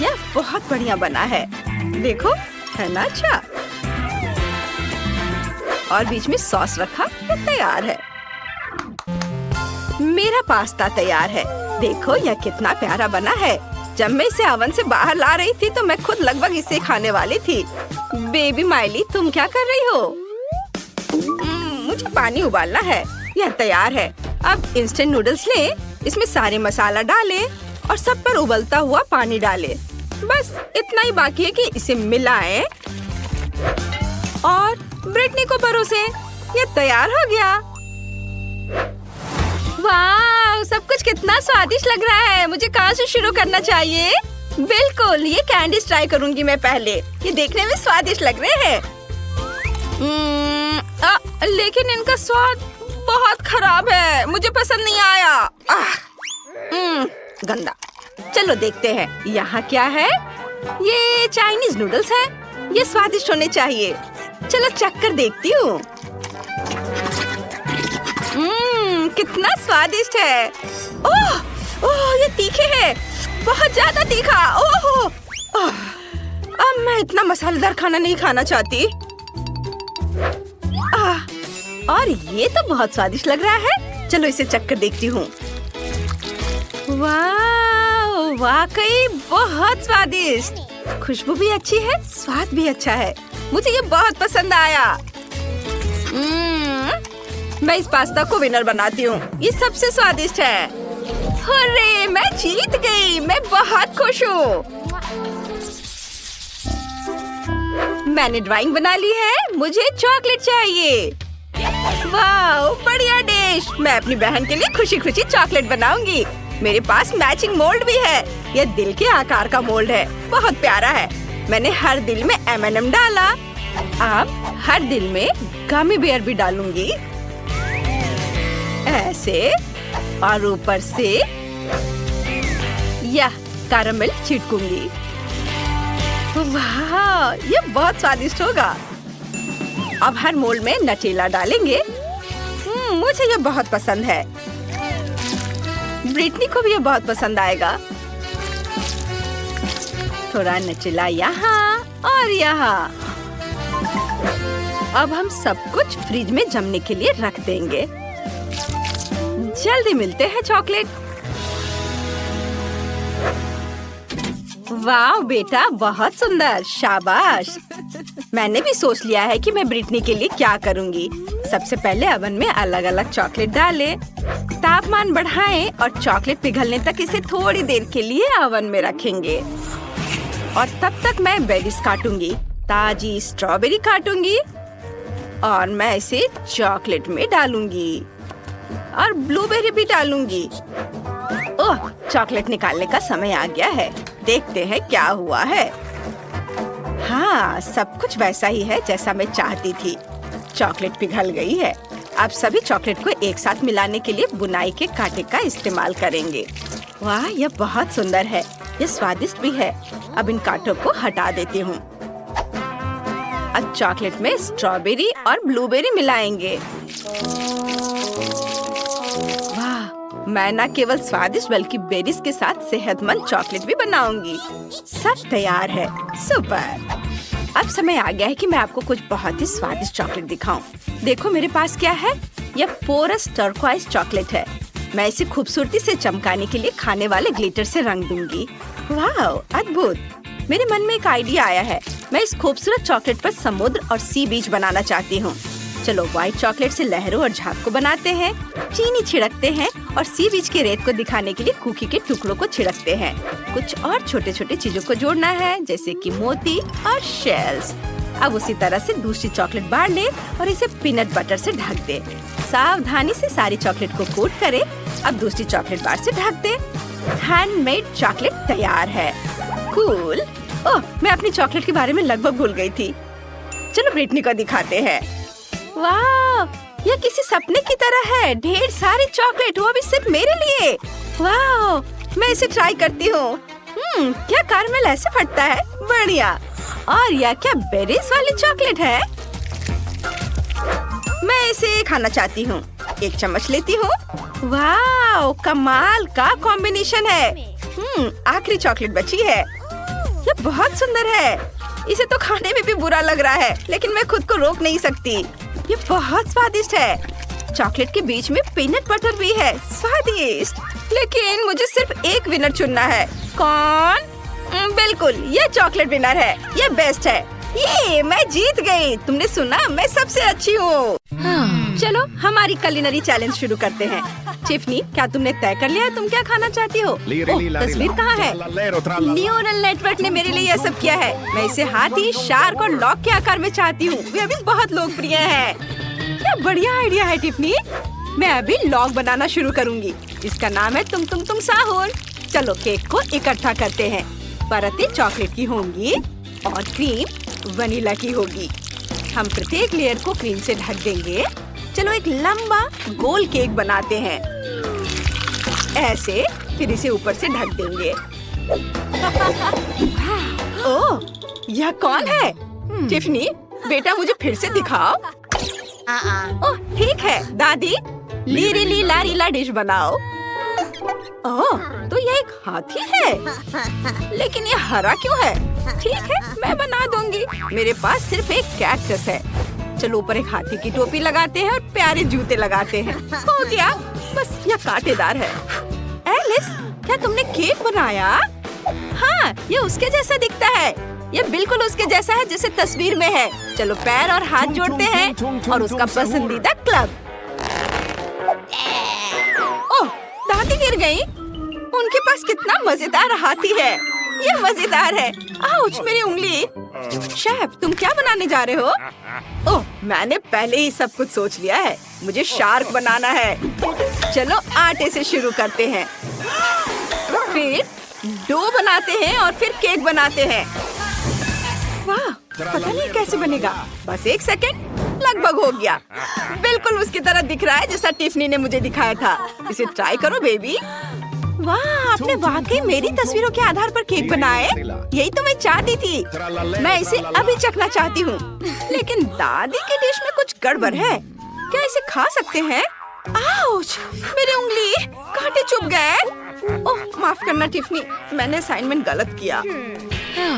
यह बहुत बढ़िया बना है, देखो, है ना अच्छा? और बीच में सॉस रखा, ये तैयार है। मेरा पास्ता तैयार है। देखो यह कितना प्यारा बना है। जब मैं इसे ओवन से बाहर ला रही थी तो मैं खुद लगभग इसे खाने वाली थी। बेबी माइली, तुम क्या कर रही हो? मुझे पानी उबालना है। यह तैयार है। अब इंस्टेंट नूडल्स लें, इसमें सारे मसाला डालें और सब पर उबलता हुआ पानी डालें। बस इतना ही बाकी है कि इसे मिलाएं और ब्रिटनी को परोसें। यह तैयार हो गया। वाह, सब कुछ कितना स्वादिष्ट लग रहा है। मुझे कहाँ से शुरू करना चाहिए? बिल्कुल, ये कैंडीज ट्राई करूंगी मैं पहले। ये देखने में स्वादिष्ट लग रहे हैं। लेकिन इनका स्वाद बहुत खराब है, मुझे पसंद नहीं आया। गंदा। चलो देखते हैं यहाँ क्या है। ये चाइनीज नूडल्स है। ये स्वादिष्ट होने चाहिए। चलो चखकर देखती हूँ। कितना स्वादिष्ट है। ओह, ये तीखे है, बहुत ज्यादा तीखा। ओह, अब मैं इतना मसालेदार खाना नहीं खाना चाहती। और ये तो बहुत स्वादिष्ट लग रहा है। चलो इसे चखकर देखती हूँ। वाह, वाकई बहुत स्वादिष्ट। खुशबू भी अच्छी है, स्वाद भी अच्छा है। मुझे ये बहुत पसंद आया। मैं इस पास्ता को विनर बनाती हूँ। ये सबसे स्वादिष्ट है। अरे, मैं जीत गई। मैं बहुत खुश हूँ। मैंने ड्राइंग बना ली है। मुझे चॉकलेट चाहिए। वाह, बढ़िया डिश। मैं अपनी बहन के लिए खुशी खुशी चॉकलेट बनाऊंगी। मेरे पास मैचिंग मोल्ड भी है। यह दिल के आकार का मोल्ड है, बहुत प्यारा है। मैंने हर दिल में M&M डाला। अब हर दिल में गमी बेयर भी डालूंगी ऐसे, और ऊपर से यह कैरामेल छिड़कूंगी। वाह, ये बहुत स्वादिष्ट होगा। अब हर मोल्ड में नटेला डालेंगे। मुझे ये बहुत पसंद है। ब्रिटनी को भी ये बहुत पसंद आएगा। थोड़ा नटेला यहाँ और यहाँ। अब हम सब कुछ फ्रिज में जमने के लिए रख देंगे। जल्दी मिलते हैं चॉकलेट। वाह बेटा, बहुत सुंदर, शाबाश। मैंने भी सोच लिया है कि मैं ब्रिटनी के लिए क्या करूंगी। सबसे पहले ओवन में अलग अलग चॉकलेट डालें, तापमान बढ़ाएं और चॉकलेट पिघलने तक इसे थोड़ी देर के लिए ओवन में रखेंगे। और तब तक मैं बेरीज काटूंगी। ताजी स्ट्रॉबेरी काटूंगी और मैं इसे चॉकलेट में डालूंगी और ब्लूबेरी भी डालूंगी। ओह, चॉकलेट निकालने का समय आ गया है। देखते हैं क्या हुआ है। हाँ, सब कुछ वैसा ही है जैसा मैं चाहती थी। चॉकलेट पिघल गई है। अब सभी चॉकलेट को एक साथ मिलाने के लिए बुनाई के कांटे का इस्तेमाल करेंगे। वाह, यह बहुत सुंदर है। यह स्वादिष्ट भी है। अब इन कांटों को हटा देती हूँ। अब चॉकलेट में स्ट्रॉबेरी और ब्लूबेरी मिलाएंगे। वाह, मैं न केवल स्वादिष्ट बल्कि बेरीज के साथ सेहतमंद चॉकलेट भी बनाऊंगी। सब तैयार है। सुपर। अब समय आ गया है कि मैं आपको कुछ बहुत ही स्वादिष्ट चॉकलेट दिखाऊं। देखो मेरे पास क्या है। यह पोरस टर्कोइज चॉकलेट है। मैं इसे खूबसूरती से चमकाने के लिए खाने वाले ग्लिटर से रंग दूंगी। वाह, अद्भुत। मेरे मन में एक आइडिया आया है। मैं इस खूबसूरत चॉकलेट पर समुद्र और सी बीच बनाना चाहती हूँ। चलो व्हाइट चॉकलेट से लहरों और झाग को बनाते हैं, चीनी छिड़कते हैं और सी बीच की रेत को दिखाने के लिए कुकी के टुकड़ों को छिड़कते हैं। कुछ और छोटे छोटे चीजों को जोड़ना है, जैसे कि मोती और शेल्स। अब उसी तरह से दूसरी चॉकलेट बार ले और इसे पीनट बटर से ढक दे। सावधानी से सारी चॉकलेट को कोट करें। अब दूसरी चॉकलेट बार से ढक दे। हैंडमेड चॉकलेट तैयार है। कूल। ओह, मैं अपनी चॉकलेट के बारे में लगभग भूल गई थी। चलो ब्रिटनी को दिखाते हैं। वाह, यह किसी सपने की तरह है। ढेर सारी चॉकलेट, वो भी सिर्फ मेरे लिए। वाह, मैं इसे ट्राई करती हूँ। क्या कैरमेल ऐसे फटता है। बढ़िया। और यह क्या बेरीज वाली चॉकलेट है। मैं इसे खाना चाहती हूँ। एक चम्मच लेती हूँ। वाह, कमाल का कॉम्बिनेशन है। आखिरी चॉकलेट बची है। यह बहुत सुंदर है। इसे तो खाने में भी बुरा लग रहा है, लेकिन मैं खुद को रोक नहीं सकती। ये बहुत स्वादिष्ट है। चॉकलेट के बीच में पीनट बटर भी है। स्वादिष्ट। लेकिन मुझे सिर्फ एक विनर चुनना है। कौन? बिल्कुल, ये चॉकलेट विनर है। ये बेस्ट है। ये मैं जीत गई। तुमने सुना, मैं सबसे अच्छी हूँ। चलो हमारी कुलिनरी चैलेंज शुरू करते हैं। टिफनी, क्या तुमने तय कर लिया तुम क्या खाना चाहती हो? तस्वीर कहाँ है? न्यूरल नेटवर्क ने मेरे लिए यह सब किया है। मैं इसे हाथी, शार्क और लॉक के आकार में चाहती हूँ। वे अभी बहुत लोकप्रिय है। क्या बढ़िया आइडिया है टिफनी। मैं अभी लॉक बनाना शुरू करूँगी। इसका नाम है तुम साहुर। चलो केक को इकट्ठा करते हैं। परतें चॉकलेट की होंगी और क्रीम वनीला की होगी। हम प्रत्येक लेयर को क्रीम से ढक देंगे। चलो एक लंबा गोल केक बनाते हैं। ऐसे, फिर इसे ऊपर से ढक देंगे। ओह, यह कौन है? टिफनी, बेटा मुझे फिर से दिखाओ। ओह ठीक है दादी, लीरी लारी ला डिश बनाओ। ओह, तो यह एक हाथी है, लेकिन ये हरा क्यों है? ठीक है, मैं बना दूंगी। मेरे पास सिर्फ एक कैक्टस है। चलो ऊपर एक हाथी की टोपी लगाते हैं और प्यारे जूते लगाते हैं। हो गया, बस यह कांटेदार है। एलिस, क्या तुमने केक बनाया? हाँ, ये उसके जैसा दिखता है। ये बिल्कुल उसके जैसा है जैसे तस्वीर में है। चलो पैर और हाथ जोड़ते हैं और उसका पसंदीदा क्लब। ओह, दादी गिर गई। उनके पास कितना मजेदार हाथी है। ये मजेदार है। आउच, मेरी उंगली। शेफ, तुम क्या बनाने जा रहे हो? ओह, मैंने पहले ही सब कुछ सोच लिया है। मुझे शार्क बनाना है। चलो आटे से शुरू करते हैं, फिर डो बनाते हैं और फिर केक बनाते हैं। वाह, पता नहीं कैसे बनेगा। बस एक सेकंड, लगभग हो गया। बिल्कुल उसकी तरह दिख रहा है जैसा टिफनी ने मुझे दिखाया था। इसे ट्राई करो बेबी। वाह, आपने वाकई मेरी तस्वीरों के आधार पर केक बनाए। यही तो मैं चाहती थी। मैं इसे अभी चखना चाहती हूँ, लेकिन दादी की डिश में कुछ गड़बड़ है। क्या इसे खा सकते हैं? आउच, मेरी उंगली, कांटे चुभ गए। ओह, माफ करना टिफनी, मैंने असाइनमेंट गलत किया।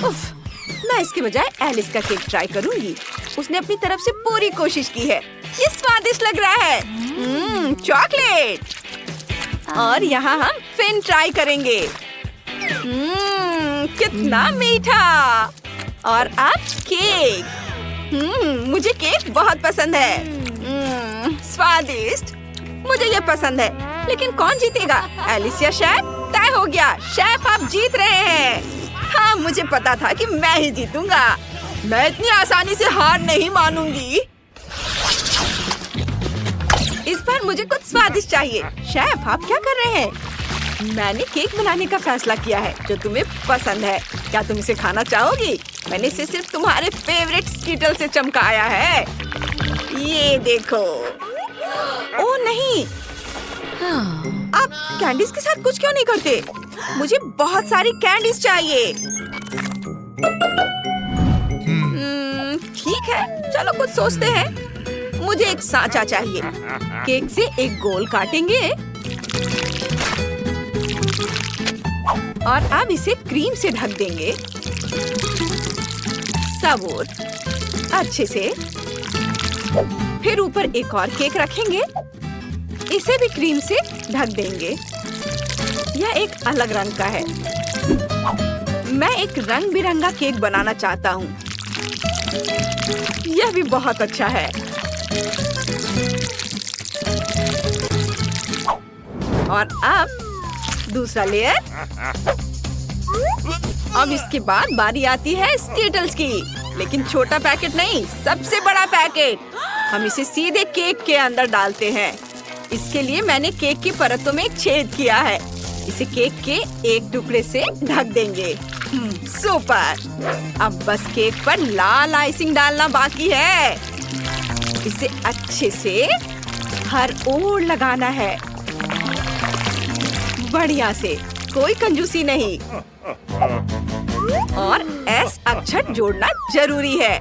उफ, मैं इसके बजाय एलिस का केक ट्राई करूंगी। उसने अपनी तरफ से पूरी कोशिश की है। ये स्वादिष्ट लग रहा है। चॉकलेट। और यहाँ हम फिन ट्राई करेंगे। कितना मीठा। और अब केक। मुझे केक बहुत पसंद है। स्वादिष्ट। मुझे ये पसंद है, लेकिन कौन जीतेगा, एलिस या शेफ? तय हो गया, शेफ आप जीत रहे हैं। हाँ, मुझे पता था कि मैं ही जीतूंगा। मैं इतनी आसानी से हार नहीं मानूंगी। इस बार मुझे कुछ स्वादिष्ट चाहिए। शेफ, आप क्या कर रहे हैं? मैंने केक बनाने का फैसला किया है जो तुम्हें पसंद है। क्या तुम इसे खाना चाहोगी? मैंने इसे सिर्फ तुम्हारे फेवरेट स्कीटल से चमकाया है। ये देखो। ओह नहीं, आप कैंडीज के साथ कुछ क्यों नहीं करते? मुझे बहुत सारी कैंडीज चाहिए। ठीक है, चलो कुछ सोचते हैं। मुझे एक सांचा चाहिए। केक से एक गोल काटेंगे और अब इसे क्रीम से ढक देंगे। सबूर अच्छे से। फिर ऊपर एक और केक रखेंगे। इसे भी क्रीम से ढक देंगे। यह एक अलग रंग का है। मैं एक रंग बिरंगा केक बनाना चाहता हूँ। यह भी बहुत अच्छा है। और अब दूसरा लेयर। अब इसके बाद बारी आती है स्कीटल्स की, लेकिन छोटा पैकेट नहीं, सबसे बड़ा पैकेट। हम इसे सीधे केक के अंदर डालते हैं। इसके लिए मैंने केक की परतों में एक छेद किया है। इसे केक के एक टुकड़े से ढक देंगे। सुपर। अब बस केक पर लाल आइसिंग डालना बाकी है। इसे अच्छे से हर ओर लगाना है, बढ़िया से, कोई कंजूसी नहीं। और एस अक्षर जोड़ना जरूरी है।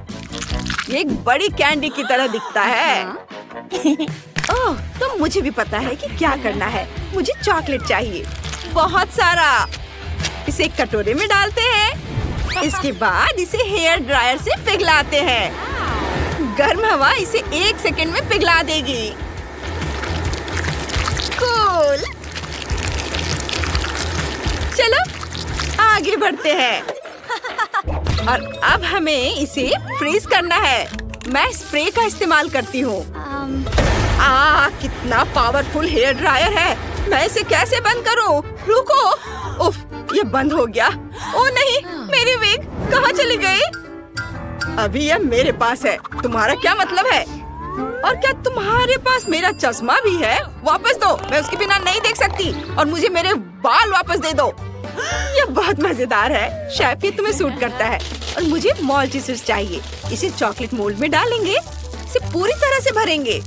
ये एक बड़ी कैंडी की तरह दिखता है। ओह, तो मुझे भी पता है कि क्या करना है। मुझे चॉकलेट चाहिए, बहुत सारा। इसे एक कटोरे में डालते हैं। इसके बाद इसे हेयर ड्रायर से पिघलाते हैं। गर्म हवा इसे 1 सेकंड में पिघला देगी। कूल। चलो आगे बढ़ते हैं। और अब हमें इसे फ्रीज करना है। मैं स्प्रे का इस्तेमाल करती हूँ। कितना पावरफुल हेयर ड्रायर है। मैं इसे कैसे बंद करूँ? रुको। उफ, ये बंद हो गया। ओ नहीं, मेरी विग कहाँ चली गई? अभी यह मेरे पास है। तुम्हारा क्या मतलब है? और क्या तुम्हारे पास मेरा चश्मा भी है? वापस दो, मैं उसके बिना नहीं देख सकती। और मुझे मेरे बाल वापस दे दो। यह बहुत मजेदार है। शायद ये तुम्हें सूट करता है। और मुझे मॉल्टीसर्स चाहिए। इसे चॉकलेट मोल्ड में डालेंगे। इसे पूरी तरह से भरेंगे।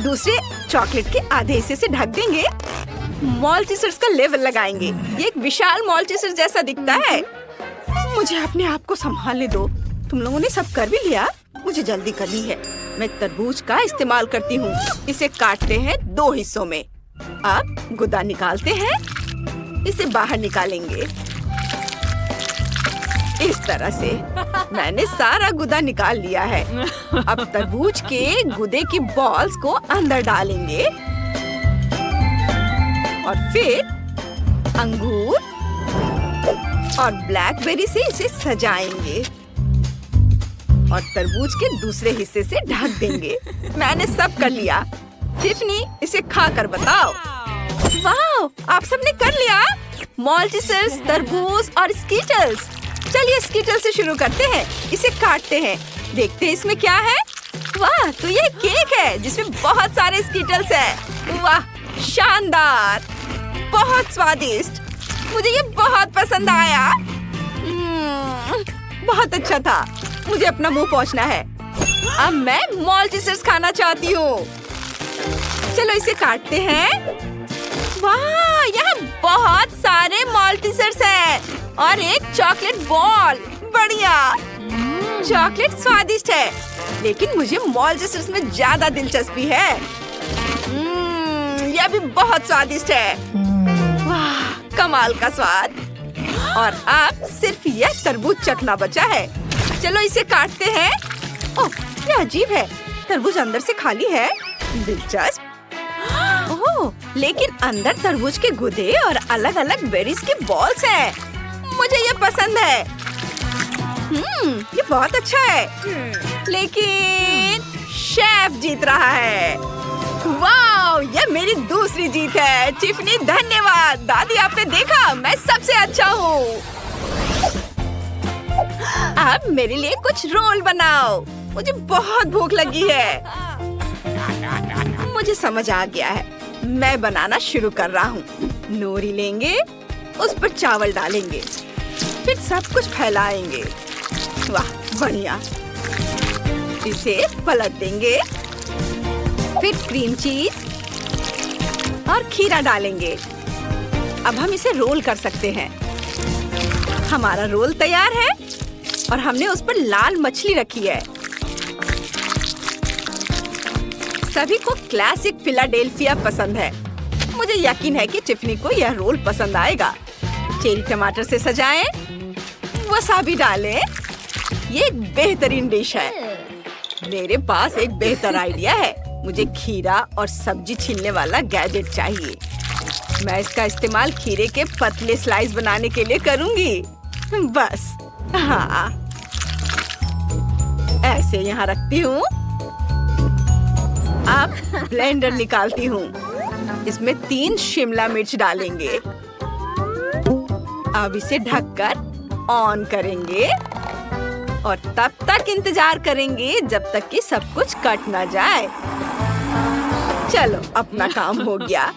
दूसरे चॉकलेट के आधे हिस्से से ढक देंगे। मॉल्टीसर्स का लेवल लगाएंगे। ये एक विशाल मॉल्टीसर्स जैसा दिखता है। मुझे अपने आप को संभालने दो। तुम लोगों ने सब कर भी लिया? मुझे जल्दी करनी है। मैं तरबूज का इस्तेमाल करती हूँ। इसे काटते हैं 2 हिस्सों में। अब गुदा निकालते हैं। इसे बाहर निकालेंगे इस तरह से। मैंने सारा गुदा निकाल लिया है। अब तरबूज के गुदे की बॉल्स को अंदर डालेंगे और फिर अंगूर और ब्लैकबेरी से इसे सजाएंगे और तरबूज के दूसरे हिस्से से ढक देंगे। मैंने सब कर लिया। टिफनी, इसे खा कर बताओ। वाह, आप सबने कर लिया। मॉल्टीसर्स, तरबूज और स्कीटल्स। चलिए स्कीटल्स से शुरू करते हैं। इसे काटते हैं। देखते हैं इसमें क्या है। वाह, तो ये केक है जिसमें बहुत सारे स्कीटल्स हैं। वाह, शानदार, बहुत स्वादिष्ट। मुझे ये बहुत पसंद आया। बहुत अच्छा था। मुझे अपना मुंह पोंछना है। अब मैं मॉल्टीसर्स खाना चाहती हूँ। चलो इसे काटते हैं। वाह, यहाँ बहुत सारे मॉल्टीसर्स हैं और एक चॉकलेट बॉल। बढ़िया। चॉकलेट स्वादिष्ट है, लेकिन मुझे मॉल्टीसर्स में ज्यादा दिलचस्पी है। यह भी बहुत स्वादिष्ट है। वाह, कमाल का स्वाद। और अब सिर्फ यह तरबूज चखना बचा है। चलो इसे काटते हैं। ओह, ये अजीब है। तरबूज अंदर से खाली है। दिलचस्प। ओह, लेकिन अंदर तरबूज के गुदे और अलग अलग बेरीज के बॉल्स हैं। मुझे ये पसंद है। ये बहुत अच्छा है। लेकिन शेफ जीत रहा है। वाह, ये मेरी दूसरी जीत है। टिफनी, धन्यवाद। दादी, आपने देखा, मैं सबसे अच्छा हूँ। अब मेरे लिए कुछ रोल बनाओ। मुझे बहुत भूख लगी है। मुझे समझ आ गया है। मैं बनाना शुरू कर रहा हूँ। नोरी लेंगे, उस पर चावल डालेंगे, फिर सब कुछ फैलाएंगे। वाह, बढ़िया। इसे पलट देंगे, फिर क्रीम चीज और खीरा डालेंगे। अब हम इसे रोल कर सकते हैं। हमारा रोल तैयार है और हमने उस पर लाल मछली रखी है। सभी को क्लासिक फिलाडेल्फिया पसंद है। मुझे यकीन है कि टिफनी को यह रोल पसंद आएगा। चेरी टमाटर से सजाएं, वसाबी डालें। ये एक बेहतरीन डिश है। मेरे पास एक बेहतर आइडिया है। मुझे खीरा और सब्जी छीलने वाला गैजेट चाहिए। मैं इसका इस्तेमाल खीरे के पतले स्लाइस बनाने के लिए करूंगी। बस हाँ, ऐसे यहाँ रखती हूँ। अब ब्लेंडर निकालती हूँ। इसमें 3 शिमला मिर्च डालेंगे। अब इसे ढककर ऑन करेंगे और तब तक इंतजार करेंगे जब तक कि सब कुछ कट ना जाए। चलो, अपना काम हो गया।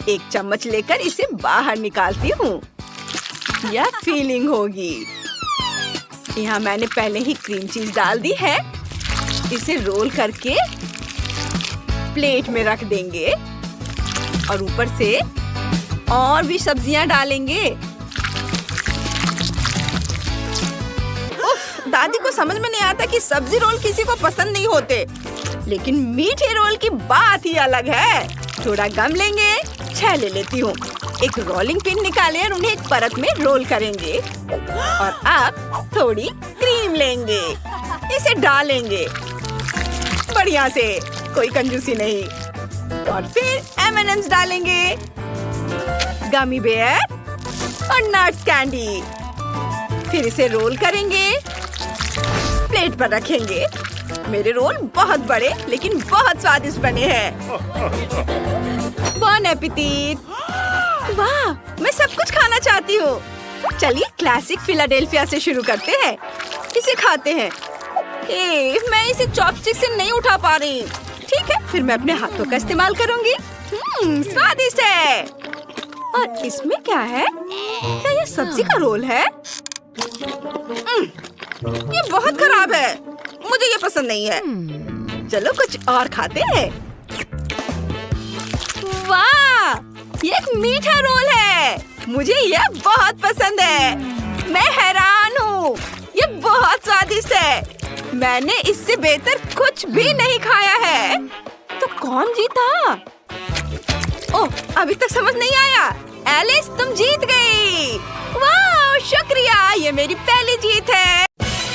एक चम्मच लेकर इसे बाहर निकालती हूँ। यह फीलिंग होगी। यहाँ मैंने पहले ही क्रीम चीज डाल दी है। इसे रोल करके प्लेट में रख देंगे और ऊपर से और भी सब्जियां डालेंगे। उफ, दादी को समझ में नहीं आता कि सब्जी रोल किसी को पसंद नहीं होते, लेकिन मीठे रोल की बात ही अलग है। थोड़ा गम लेंगे, छेले लेती हूँ। एक रोलिंग पिन निकालें और उन्हें एक परत में रोल करेंगे। और अब थोड़ी क्रीम लेंगे, इसे डालेंगे बढ़िया से, कोई कंजूसी नहीं। और फिर M&M's डालेंगे, गमी बेयर और नट्स कैंडी। फिर इसे रोल करेंगे, प्लेट पर रखेंगे। मेरे रोल बहुत बड़े लेकिन बहुत स्वादिष्ट बने हैं। बॉन एपेटिट! वाह, मैं सब कुछ खाना चाहती हूँ। चलिए क्लासिक फिलाडेल्फिया से शुरू करते हैं। इसे खाते हैं। मैं इसे चॉपस्टिक से नहीं उठा पा रही। ठीक है, फिर मैं अपने हाथों का इस्तेमाल करूंगी। स्वादिष्ट है। और इसमें क्या है? क्या ये सब्जी का रोल है? ये बहुत खराब है। मुझे ये पसंद नहीं है। चलो कुछ और खाते हैं। वाह, ये एक मीठा रोल है। मुझे यह बहुत पसंद है। मैं हैरान हूँ, ये बहुत स्वादिष्ट है। मैंने इससे बेहतर कुछ भी नहीं खाया है। तो कौन जीता? ओह, अभी तक समझ नहीं आया। एलिस, तुम जीत गई। वाह, शुक्रिया, ये मेरी पहली जीत है।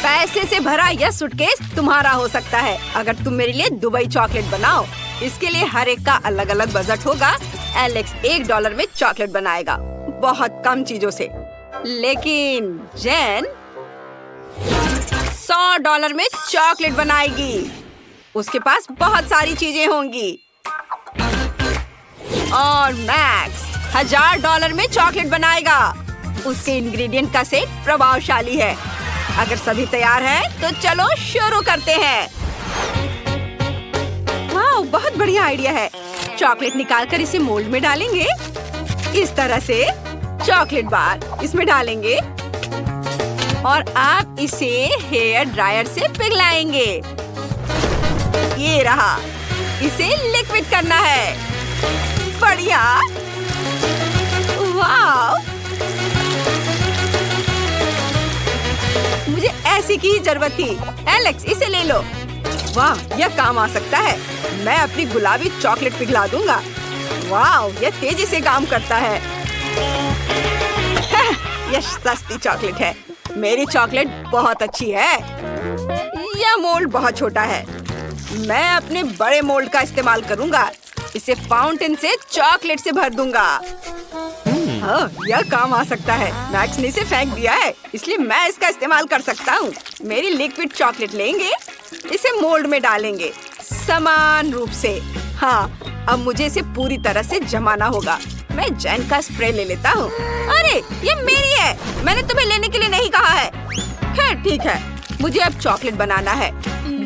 पैसे से भरा यह सूटकेस तुम्हारा हो सकता है अगर तुम मेरे लिए दुबई चॉकलेट बनाओ। इसके लिए हर एक का अलग अलग बजट होगा। एलेक्स $1 में चॉकलेट बनाएगा, बहुत कम चीजों से। लेकिन जेन $100 में चॉकलेट बनाएगी। उसके पास बहुत सारी चीजें होंगी। और मैक्स $1000 में चॉकलेट बनाएगा। उसके इंग्रेडिएंट का सेट प्रभावशाली है। अगर सभी तैयार हैं, तो चलो शुरू करते हैं। वाह, बहुत बढ़िया आइडिया है। चॉकलेट निकालकर इसे मोल्ड में डालेंगे। इस तरह से चॉकलेट बार इसमें डालेंगे और आप इसे हेयर ड्रायर से पिघलाएंगे। ये रहा, इसे लिक्विड करना है। बढ़िया। वाह, मुझे ऐसी की जरूरत थी। एलेक्स, इसे ले लो। वाह, यह काम आ सकता है। मैं अपनी गुलाबी चॉकलेट पिघला दूंगा। वाह, यह तेजी से काम करता है। यह सस्ती चॉकलेट है। मेरी चॉकलेट बहुत अच्छी है। यह मोल्ड बहुत छोटा है। मैं अपने बड़े मोल्ड का इस्तेमाल करूंगा। इसे फाउंटेन से चॉकलेट से भर दूंगा। हाँ, यह काम आ सकता है। मैक्स ने इसे फेंक दिया है, इसलिए मैं इसका इस्तेमाल कर सकता हूँ। मेरी लिक्विड चॉकलेट लेंगे, इसे मोल्ड में डालेंगे समान रूप से। हाँ, अब मुझे इसे पूरी तरह से जमाना होगा। मैं जेन का स्प्रे ले लेता हूँ। अरे, ये मेरी है। मैंने तुम्हें लेने के लिए नहीं कहा है। खैर ठीक है, मुझे अब चॉकलेट बनाना है।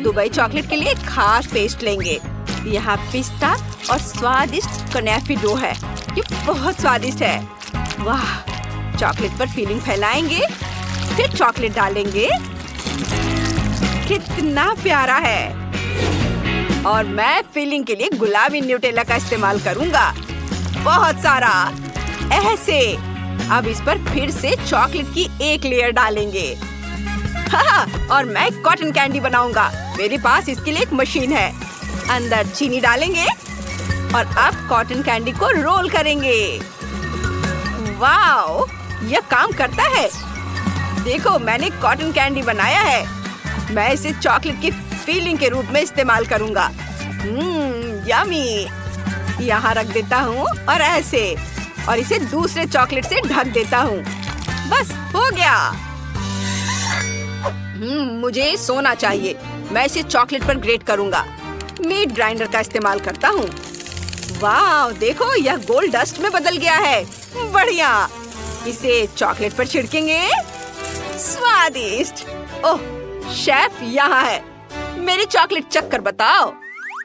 दुबई चॉकलेट के लिए खास पेस्ट लेंगे। यहाँ पिस्ता और स्वादिष्ट कनेफी डो है। ये बहुत स्वादिष्ट है। वाह, चॉकलेट पर फिलिंग फैलाएंगे, फिर चॉकलेट डालेंगे। कितना प्यारा है। और मैं फिलिंग के लिए गुलाबी न्यूटेला का इस्तेमाल करूंगा, बहुत सारा, ऐसे। अब इस पर फिर से चॉकलेट की एक लेयर डालेंगे। हाँ, और मैं कॉटन कैंडी बनाऊंगा। मेरे पास इसके लिए एक मशीन है। अंदर चीनी डालेंगे और अब कॉटन कैंडी को रोल करेंगे। वाओ, यह काम करता है। देखो, मैंने कॉटन कैंडी बनाया है। मैं इसे चॉकलेट की फीलिंग के रूप में इस्तेमाल करूंगा। यमी। यहाँ रख देता हूँ और ऐसे, और इसे दूसरे चॉकलेट से ढक देता हूँ। बस हो गया। मुझे सोना चाहिए। मैं इसे चॉकलेट पर ग्रेट करूंगा। मीट ग्राइंडर का इस्तेमाल करता हूँ। वाह, देखो, यह गोल्ड डस्ट में बदल गया है। बढ़िया। इसे चॉकलेट पर छिड़केंगे। स्वादिष्ट। ओह, शेफ यहाँ है। मेरी चॉकलेट चख कर बताओ।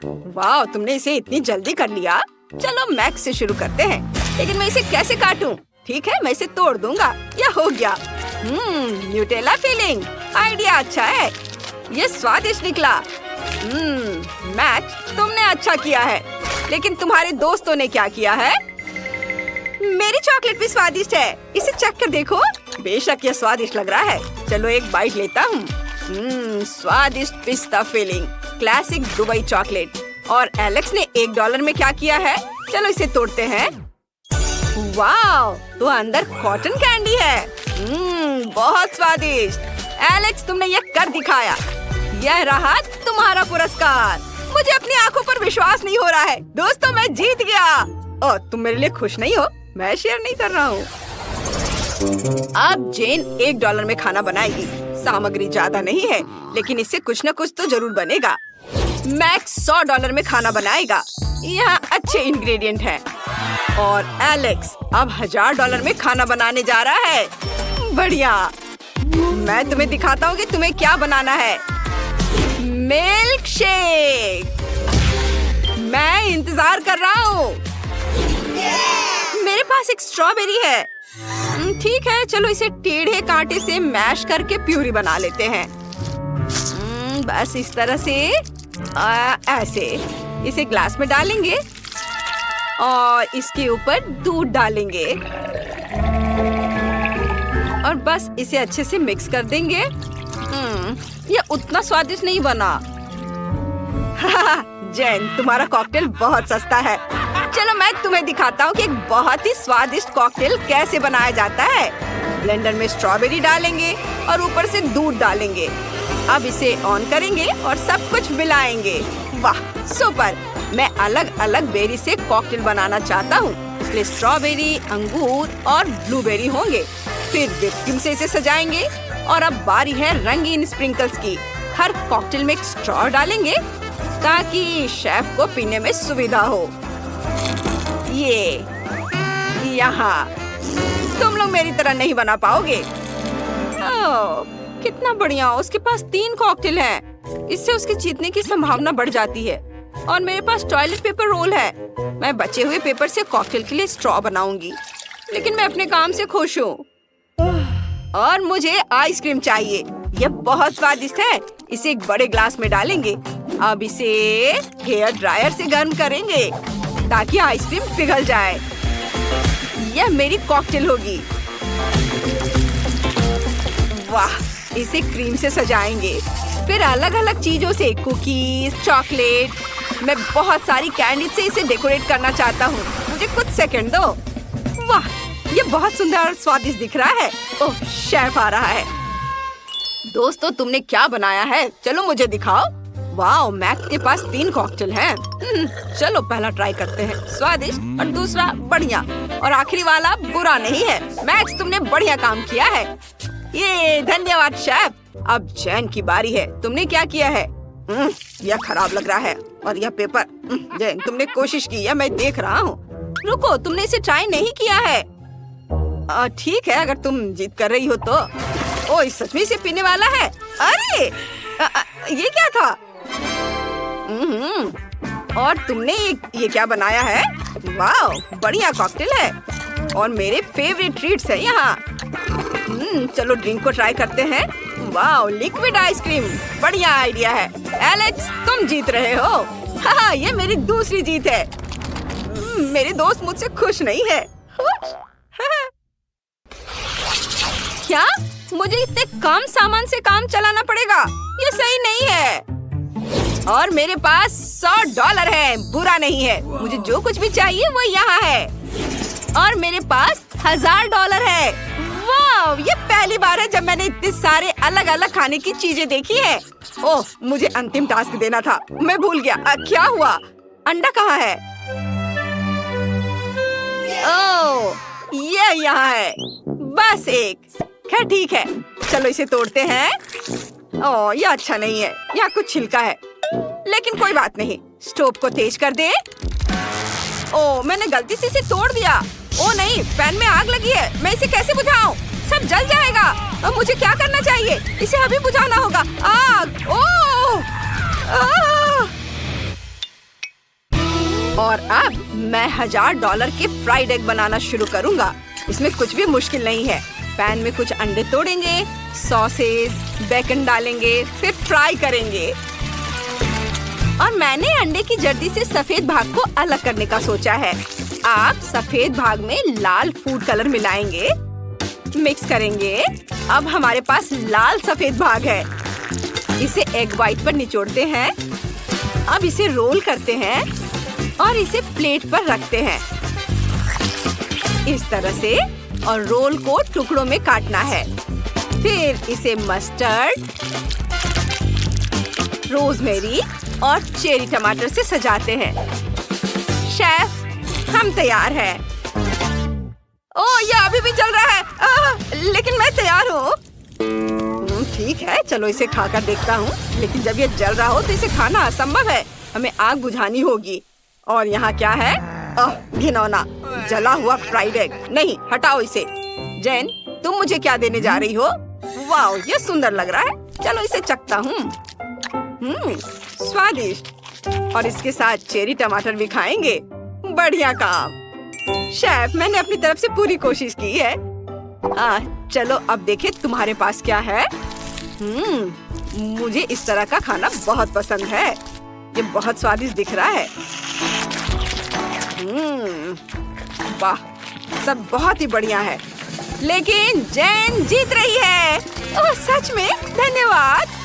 वाह, तुमने इसे इतनी जल्दी कर लिया। चलो मैक्स से शुरू करते हैं। लेकिन मैं इसे कैसे काटूं? ठीक है, मैं इसे तोड़ दूंगा। यह हो गया। Nutella filling. आइडिया अच्छा है। ये स्वादिष्ट निकला। मैक्स, तुमने अच्छा किया है। लेकिन तुम्हारे दोस्तों ने क्या किया है? मेरी चॉकलेट भी स्वादिष्ट है। इसे चख कर देखो। बेशक यह स्वादिष्ट लग रहा है। चलो एक बाइट लेता हूँ। स्वादिष्ट पिस्ता फिलिंग, क्लासिक दुबई चॉकलेट। और एलेक्स ने $1 में क्या किया है? चलो इसे तोड़ते हैं। वाह, तो अंदर कॉटन कैंडी है। बहुत स्वादिष्ट। एलेक्स, तुमने यह कर दिखाया। यह रहा तुम्हारा पुरस्कार। मुझे अपनी आंखों पर विश्वास नहीं हो रहा है। दोस्तों, मैं जीत गया। ओह, तुम मेरे लिए खुश नहीं हो? मैं शेयर नहीं कर रहा हूँ। अब जेन $1 में खाना बनाएगी। सामग्री ज्यादा नहीं है, लेकिन इससे कुछ न कुछ तो जरूर बनेगा। मैक्स $100 में खाना बनाएगा। यहाँ अच्छे इंग्रेडिएंट हैं। और एलेक्स अब $1000 में खाना बनाने जा रहा है। बढ़िया। मैं तुम्हें दिखाता हूँ कि तुम्हें क्या बनाना है। Milk shake. मैं इंतजार कर रहा हूँ। मेरे पास एक स्ट्रॉबेरी है। ठीक है, चलो इसे टेढ़े कांटे से मैश करके प्यूरी बना लेते हैं। बस इस तरह से ऐसे। इसे ग्लास में डालेंगे और इसके ऊपर दूध डालेंगे और बस इसे अच्छे से मिक्स कर देंगे। यह उतना स्वादिष्ट नहीं बना। जेन, तुम्हारा कॉकटेल बहुत सस्ता है। चलो मैं तुम्हें दिखाता हूँ कि एक बहुत ही स्वादिष्ट कॉकटेल कैसे बनाया जाता है। ब्लेंडर में स्ट्रॉबेरी डालेंगे और ऊपर से दूध डालेंगे। अब इसे ऑन करेंगे और सब कुछ मिलाएंगे। वाह, सुपर। मैं अलग अलग बेरी से कॉकटेल बनाना चाहता हूँ, इसलिए स्ट्रॉबेरी, अंगूर और ब्लूबेरी होंगे। फिर व्हिप क्रीम से इसे सजाएंगे और अब बारी है रंगीन स्प्रिंकल्स की। हर कॉकटेल में एक स्ट्रॉ डालेंगे ताकि शेफ को पीने में सुविधा हो। ये यहाँ तुम लोग मेरी तरह नहीं बना पाओगे। ओह, कितना बढ़िया। उसके पास 3 कॉकटेल हैं। इससे उसके जीतने की संभावना बढ़ जाती है। और मेरे पास टॉयलेट पेपर रोल है। मैं बचे हुए पेपर से कॉकटेल के लिए स्ट्रॉ बनाऊंगी। लेकिन मैं अपने काम से खुश हूँ। और मुझे आइसक्रीम चाहिए। यह बहुत स्वादिष्ट है। इसे एक बड़े ग्लास में डालेंगे। अब इसे हेयर ड्रायर से गर्म करेंगे ताकि आइसक्रीम पिघल जाए। यह मेरी कॉकटेल होगी। वाह, इसे क्रीम से सजाएंगे। फिर अलग अलग चीजों से, कुकीज, चॉकलेट। मैं बहुत सारी कैंडी से इसे डेकोरेट करना चाहता हूँ। मुझे कुछ सेकंड दो। वाह, ये बहुत सुंदर और स्वादिष्ट दिख रहा है। ओह, शेफ आ रहा है। दोस्तों, तुमने क्या बनाया है? चलो मुझे दिखाओ। वाह, मैक्स के पास 3 कॉकटेल हैं। चलो पहला ट्राई करते हैं। स्वादिष्ट और दूसरा बढ़िया और आखिरी वाला बुरा नहीं है। मैक्स, तुमने बढ़िया काम किया है। ये धन्यवाद शेफ। अब जैन की बारी है। तुमने क्या किया है? यह खराब लग रहा है। और यह पेपर। जैन, तुमने कोशिश की है, मैं देख रहा हूँ। रुको, तुमने इसे ट्राई नहीं किया है। ठीक है, अगर तुम जीत कर रही हो तो। ओह, सच में इसे पीने वाला है। अरे ये क्या था? और तुमने ये क्या बनाया है? वाह, बढ़िया कॉकटेल है और मेरे फेवरेट ट्रीट्स है यहाँ। चलो ड्रिंक को ट्राई करते हैं। वाह, लिक्विड आइसक्रीम। बढ़िया आइडिया है। एलेक्स, तुम जीत रहे हो। हाँ, ये मेरी दूसरी जीत है। मेरे दोस्त मुझसे खुश नहीं है। क्या मुझे इतने कम सामान से काम चलाना पड़ेगा? ये सही नहीं है। और मेरे पास $100 है। बुरा नहीं है। मुझे जो कुछ भी चाहिए वो यहाँ है। और मेरे पास $1000 है। वाह, ये पहली बार है जब मैंने इतने सारे अलग अलग खाने की चीजें देखी है। ओह, मुझे अंतिम टास्क देना था, मैं भूल गया। क्या हुआ? अंडा कहाँ है? ओह, ये यहाँ है। बस एक। खैर ठीक है, चलो इसे तोड़ते हैं। ओह, ये अच्छा नहीं है, यहाँ कुछ छिलका है, लेकिन कोई बात नहीं। स्टोव को तेज कर दे। ओह, मैंने गलती से इसे तोड़ दिया। ओह नहीं, पैन में आग लगी है। मैं इसे कैसे बुझाऊं? सब जल जाएगा। अब मुझे क्या करना चाहिए? इसे अभी बुझाना होगा। आग! ओह! आह! और अब मैं $1000 के फ्राइड एग बनाना शुरू करूंगा। इसमें कुछ भी मुश्किल नहीं है। पैन में कुछ अंडे तोड़ेंगे, सॉसेज, बेकन डालेंगे, फिर फ्राई करेंगे। और मैंने अंडे की जर्दी से सफेद भाग को अलग करने का सोचा है। आप सफेद भाग में लाल फूड कलर मिलाएंगे, मिक्स करेंगे। अब हमारे पास लाल सफेद भाग है। इसे एग वाइट पर निचोड़ते हैं। अब इसे रोल करते हैं और इसे प्लेट पर रखते हैं इस तरह से, और रोल को टुकड़ों में काटना है। फिर इसे मस्टर्ड, रोजमेरी और चेरी टमाटर से सजाते हैं। शेफ, हम तैयार हैं। ओह, ये अभी भी चल रहा है। लेकिन मैं तैयार हूँ। ठीक है, चलो इसे खाकर देखता हूँ। लेकिन जब ये जल रहा हो तो इसे खाना असंभव है। हमें आग बुझानी होगी। और यहाँ क्या है? घिनौना जला हुआ फ्राइड एग। नहीं, हटाओ इसे। जैन, तुम मुझे क्या देने जा रही हो? वाह, ये सुंदर लग रहा है। चलो इसे चखता हूँ। स्वादिष्ट। और इसके साथ चेरी टमाटर भी खाएंगे। बढ़िया काम शेफ, मैंने अपनी तरफ से पूरी कोशिश की है। चलो अब देखें तुम्हारे पास क्या है। मुझे इस तरह का खाना बहुत पसंद है। ये बहुत स्वादिष्ट दिख रहा है। वाह, सब बहुत ही बढ़िया है। लेकिन जैन जीत रही है। ओह, सच में? धन्यवाद।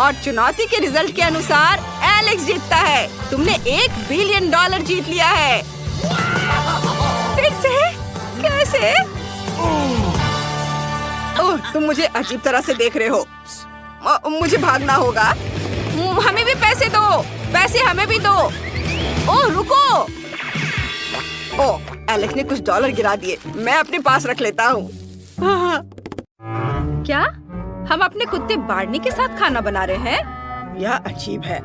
और चुनौती के रिजल्ट के अनुसार एलेक्स जीतता है। तुमने $1 बिलियन जीत लिया है। फिर से? कैसे? ओह, तुम मुझे अजीब तरह से देख रहे हो। मुझे भागना होगा। हमें भी पैसे दो। पैसे हमें भी दो। ओह, रुको। ओह, एलेक्स ने कुछ डॉलर गिरा दिए। मैं अपने पास रख लेता हूँ। क्या हम अपने कुत्ते बार्नी के साथ खाना बना रहे हैं? यह अजीब है।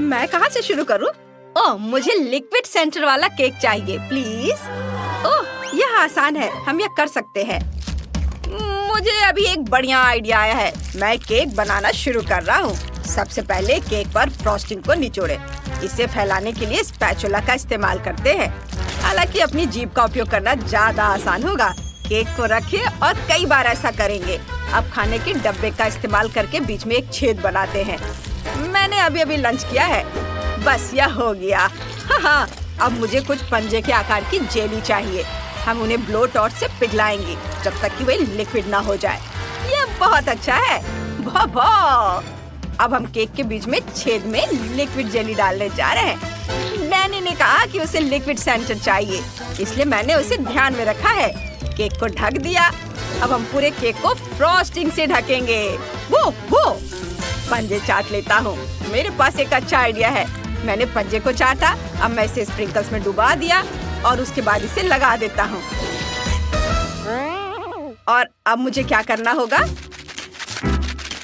मैं कहाँ से शुरू करूँ? ओह, मुझे लिक्विड सेंटर वाला केक चाहिए, प्लीज। ओह, यह आसान है, हम यह कर सकते हैं। मुझे अभी एक बढ़िया आइडिया आया है। मैं केक बनाना शुरू कर रहा हूँ। सबसे पहले केक पर फ्रॉस्टिंग को निचोड़े। इसे फैलाने के लिए स्पैचुला का इस्तेमाल करते हैं। हालांकि अपनी जीभ का उपयोग करना ज्यादा आसान होगा। केक को रखिए और कई बार ऐसा करेंगे। अब खाने के डब्बे का इस्तेमाल करके बीच में एक छेद बनाते हैं। मैंने अभी लंच किया है। बस यह हो गया। हाँ, अब मुझे कुछ पंजे के आकार की जेली चाहिए। हम उन्हें ब्लो टॉर्च से पिघलाएंगे जब तक कि वे लिक्विड ना हो जाए। यह बहुत अच्छा है। अब हम केक के बीच में छेद में लिक्विड जेली डालने जा रहे हैं। डैनी ने कहा कि उसे लिक्विड सेंटर चाहिए, इसलिए मैंने उसे ध्यान में रखा है। केक को ढक दिया। अब हम पूरे केक को फ्रॉस्टिंग से ढकेंगे। वो पंजे चाट लेता हूँ। मेरे पास एक अच्छा आइडिया है। मैंने पंजे को चाटा। अब मैं इसे स्प्रिंकल्स में डुबा दिया और उसके बाद इसे लगा देता हूँ। और अब मुझे क्या करना होगा?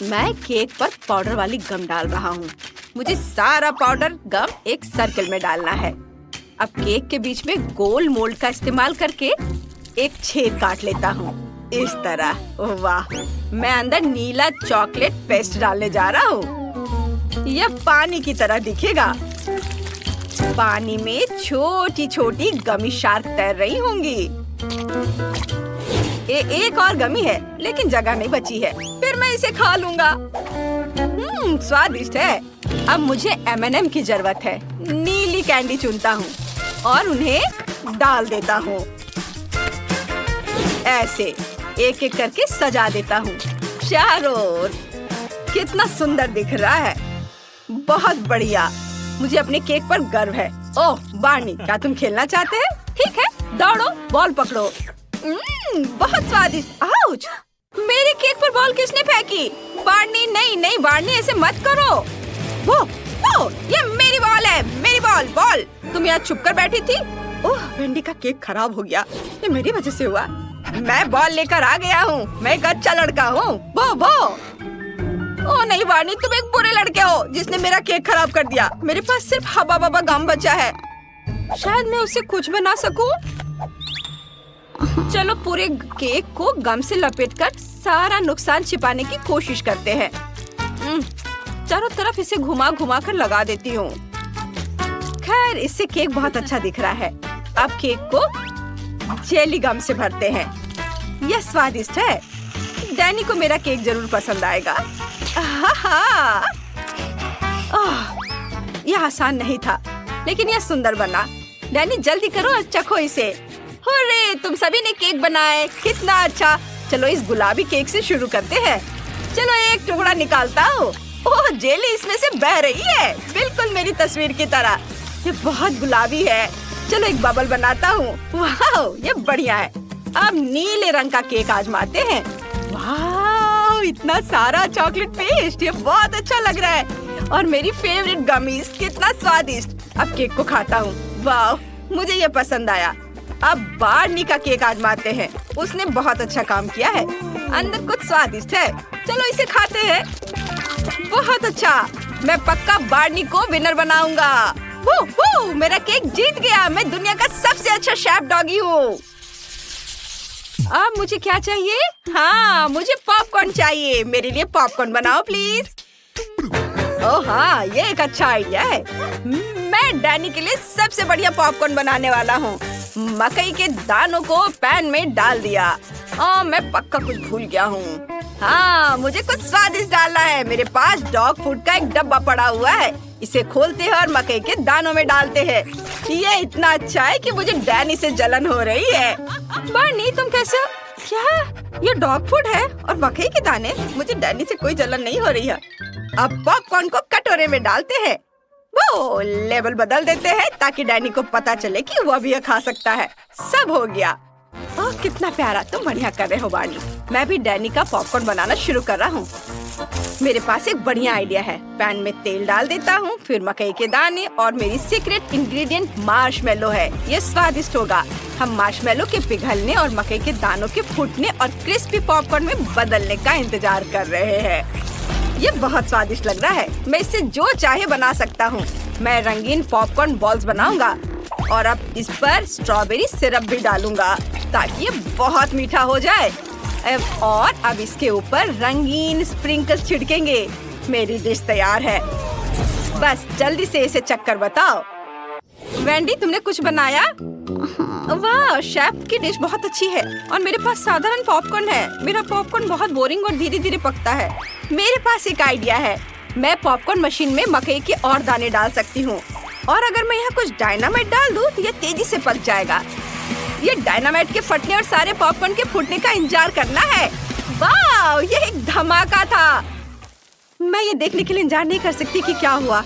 मैं केक पर पाउडर वाली गम डाल रहा हूँ। मुझे सारा पाउडर गम एक सर्कल में डालना है। अब केक के बीच में गोल मोल्ड का इस्तेमाल करके एक छेद काट लेता हूँ इस तरह। वाह, मैं अंदर नीला चॉकलेट पेस्ट डालने जा रहा हूँ। यह पानी की तरह दिखेगा। पानी में छोटी छोटी गमी शार्क तैर रही होंगी। एक और गमी है, लेकिन जगह नहीं बची है। फिर मैं इसे खा लूंगा। स्वादिष्ट है। अब मुझे M&M की जरूरत है। नीली कैंडी चुनता हूँ और उन्हें डाल देता हूँ। ऐसे एक एक करके सजा देता हूँ चारों ओर। कितना सुंदर दिख रहा है। बहुत बढ़िया। मुझे अपने केक पर गर्व है। ओह बार्नी, क्या तुम खेलना चाहते हैं? ठीक है, दौड़ो, बॉल पकड़ो। बहुत स्वादिष्ट। आउच! मेरे केक पर बॉल किसने फेंकी? बार्नी, नहीं नहीं बार्नी, ऐसे मत करो। वो, ये मेरी बॉल है, मेरी बॉल। तुम यहाँ छुप कर बैठी थी। ओह, वेंडी का केक खराब हो गया। ये मेरी वजह से हुआ। मैं बॉल लेकर आ गया हूँ। मैं एक अच्छा लड़का हूँ। वो। ओह नहीं बार्नी, तुम एक बुरे लड़के हो जिसने मेरा केक खराब कर दिया। मेरे पास सिर्फ हवा बबा गम बचा है। शायद मैं उससे कुछ बना सकूं। चलो पूरे केक को गम से लपेटकर सारा नुकसान छिपाने की कोशिश करते हैं। चारों तरफ इसे घुमा घुमा कर लगा देती हूँ। खैर, इससे केक बहुत अच्छा दिख रहा है। अब केक को जेली गम से भरते हैं। यह स्वादिष्ट है। डैनी को मेरा केक जरूर पसंद आएगा। यह आसान नहीं था, लेकिन यह सुंदर बना। डैनी जल्दी करो और चखो इसे। हुर्रे, तुम सभी ने केक बनाए, कितना अच्छा। चलो इस गुलाबी केक से शुरू करते हैं। चलो एक टुकड़ा निकालता हूँ। ओह, जेली इसमें से बह रही है, बिल्कुल मेरी तस्वीर की तरह। ये बहुत गुलाबी है। चलो एक बबल बनाता हूँ। वाह, ये बढ़िया है। अब नीले रंग का केक आजमाते हैं। वाह, इतना सारा चॉकलेट पेस्ट, ये बहुत अच्छा लग रहा है। और मेरी फेवरेट गमीज, कितना स्वादिष्ट। अब केक को खाता हूँ। वाह, मुझे ये पसंद आया। अब बार्नी का केक आजमाते हैं। उसने बहुत अच्छा काम किया है। अंदर कुछ स्वादिष्ट है। चलो इसे खाते हैं। बहुत अच्छा, मैं पक्का बार्नी को विनर बनाऊंगा। मेरा केक जीत गया। मैं दुनिया का सबसे अच्छा शेफ डॉगी हूँ। अब मुझे क्या चाहिए? हाँ, मुझे पॉपकॉर्न चाहिए। मेरे लिए पॉपकॉर्न बनाओ प्लीज। ओह हाँ, ये एक अच्छा आइडिया है। मैं डैनी के लिए सबसे बढ़िया पॉपकॉर्न बनाने वाला हूँ। मकई के दानों को पैन में डाल दिया। मैं पक्का कुछ भूल गया हूँ। हाँ, मुझे कुछ स्वादिष्ट डालना है। मेरे पास डॉग फूड का एक डब्बा पड़ा हुआ है। इसे खोलते हैं और मकई के दानों में डालते हैं। ये इतना अच्छा है कि मुझे डैनी से जलन हो रही है। बार्नी, तुम कैसे हो? क्या ये डॉग फूड है और मकई के दाने? मुझे डैनी से कोई जलन नहीं हो रही है। अब पॉपकॉर्न को कटोरे में डालते हैं। वो लेबल बदल देते हैं ताकि डैनी को पता चले कि वह भी खा सकता है। सब हो गया। ओह, कितना प्यारा। तुम बढ़िया कर रहे हो बार्नी। मैं भी डैनी का पॉपकॉर्न बनाना शुरू कर रहा हूँ। मेरे पास एक बढ़िया आइडिया है। पैन में तेल डाल देता हूँ, फिर मकई के दाने और मेरी सीक्रेट इंग्रेडिएंट मार्शमेलो है। ये स्वादिष्ट होगा। हम मार्शमेलो के पिघलने और मकई के दानों के फूटने और क्रिस्पी पॉपकॉर्न में बदलने का इंतजार कर रहे हैं। ये बहुत स्वादिष्ट लग रहा है। मैं इससे जो चाहे बना सकता हूँ। मैं रंगीन पॉपकॉर्न बॉल्स बनाऊंगा और अब इस पर स्ट्रॉबेरी सिरप भी डालूंगा ताकि ये बहुत मीठा हो जाए। और अब इसके ऊपर रंगीन स्प्रिंकल्स छिड़केंगे। मेरी डिश तैयार है। बस जल्दी से इसे चक्कर बताओ। वेंडी, तुमने कुछ बनाया? वाह, शेफ की डिश बहुत अच्छी है। और मेरे पास साधारण पॉपकॉर्न है। मेरा पॉपकॉर्न बहुत बोरिंग और धीरे धीरे पकता है। मेरे पास एक आइडिया है। मैं पॉपकॉर्न मशीन में मकई के और दाने डाल सकती हूँ। और अगर मैं यहाँ कुछ डायनामाइट डाल दूँ तो ये तेजी से पक जाएगा। ये डायनामाइट के फटने और सारे पॉपकॉर्न के फूटने का इंतजार करना है। वाह, ये एक धमाका था। मैं ये देखने के लिए इंतजार नहीं कर सकती कि क्या हुआ।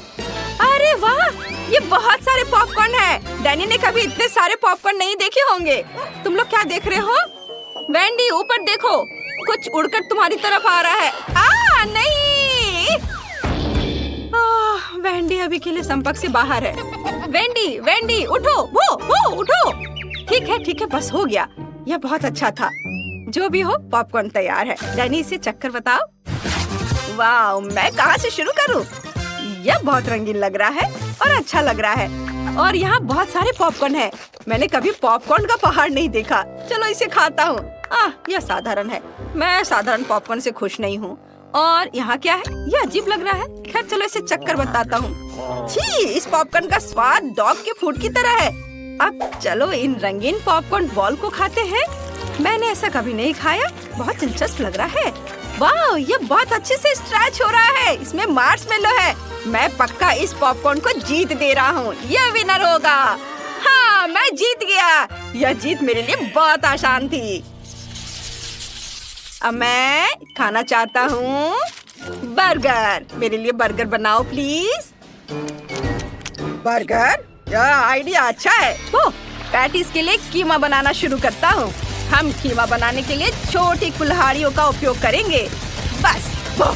अरे वाह, ये बहुत सारे पॉपकॉर्न है। डैनी ने कभी इतने सारे पॉपकॉर्न नहीं देखे होंगे। तुम लोग क्या देख रहे हो? वेंडी, ऊपर देखो, कुछ उड़कर तुम्हारी तरफ आ रहा है। नहीं। वेंडी अभी के लिए संपर्क से बाहर है। वेंडी, उठो। वो उठो। ठीक है, बस हो गया। यह बहुत अच्छा था। जो भी हो, पॉपकॉर्न तैयार है। डैनी, इसे चक्कर बताओ। वाह, मैं कहाँ से शुरू करूँ? यह बहुत रंगीन लग रहा है और अच्छा लग रहा है। और यहाँ बहुत सारे पॉपकॉर्न है। मैंने कभी पॉपकॉर्न का पहाड़ नहीं देखा। चलो इसे खाता हूँ। यह साधारण है। मैं साधारण पॉपकॉर्न से खुश नहीं हूँ। और यहाँ क्या है? यह अजीब लग रहा है। खैर, चलो इसे चक्कर बताता हूँ। छी, इस पॉपकॉर्न का स्वाद डॉग के फूड की तरह है। अब चलो इन रंगीन पॉपकॉर्न बॉल को खाते हैं। मैंने ऐसा कभी नहीं खाया। बहुत दिलचस्प लग रहा है। वाह, ये बहुत अच्छे से स्ट्रेच हो रहा है। इसमें मार्शमेलो है। मैं पक्का इस पॉपकॉर्न को जीत दे रहा हूँ। यह विनर होगा। हाँ, मैं जीत गया। यह जीत मेरे लिए बहुत आसान थी। अब मैं खाना चाहता हूँ बर्गर। मेरे लिए बर्गर बनाओ प्लीज। बर्गर? यह आइडिया अच्छा है। पैटीज के लिए कीमा बनाना शुरू करता हूँ। हम कीमा बनाने के लिए छोटी कुल्हाड़ियों का उपयोग करेंगे। बस वो,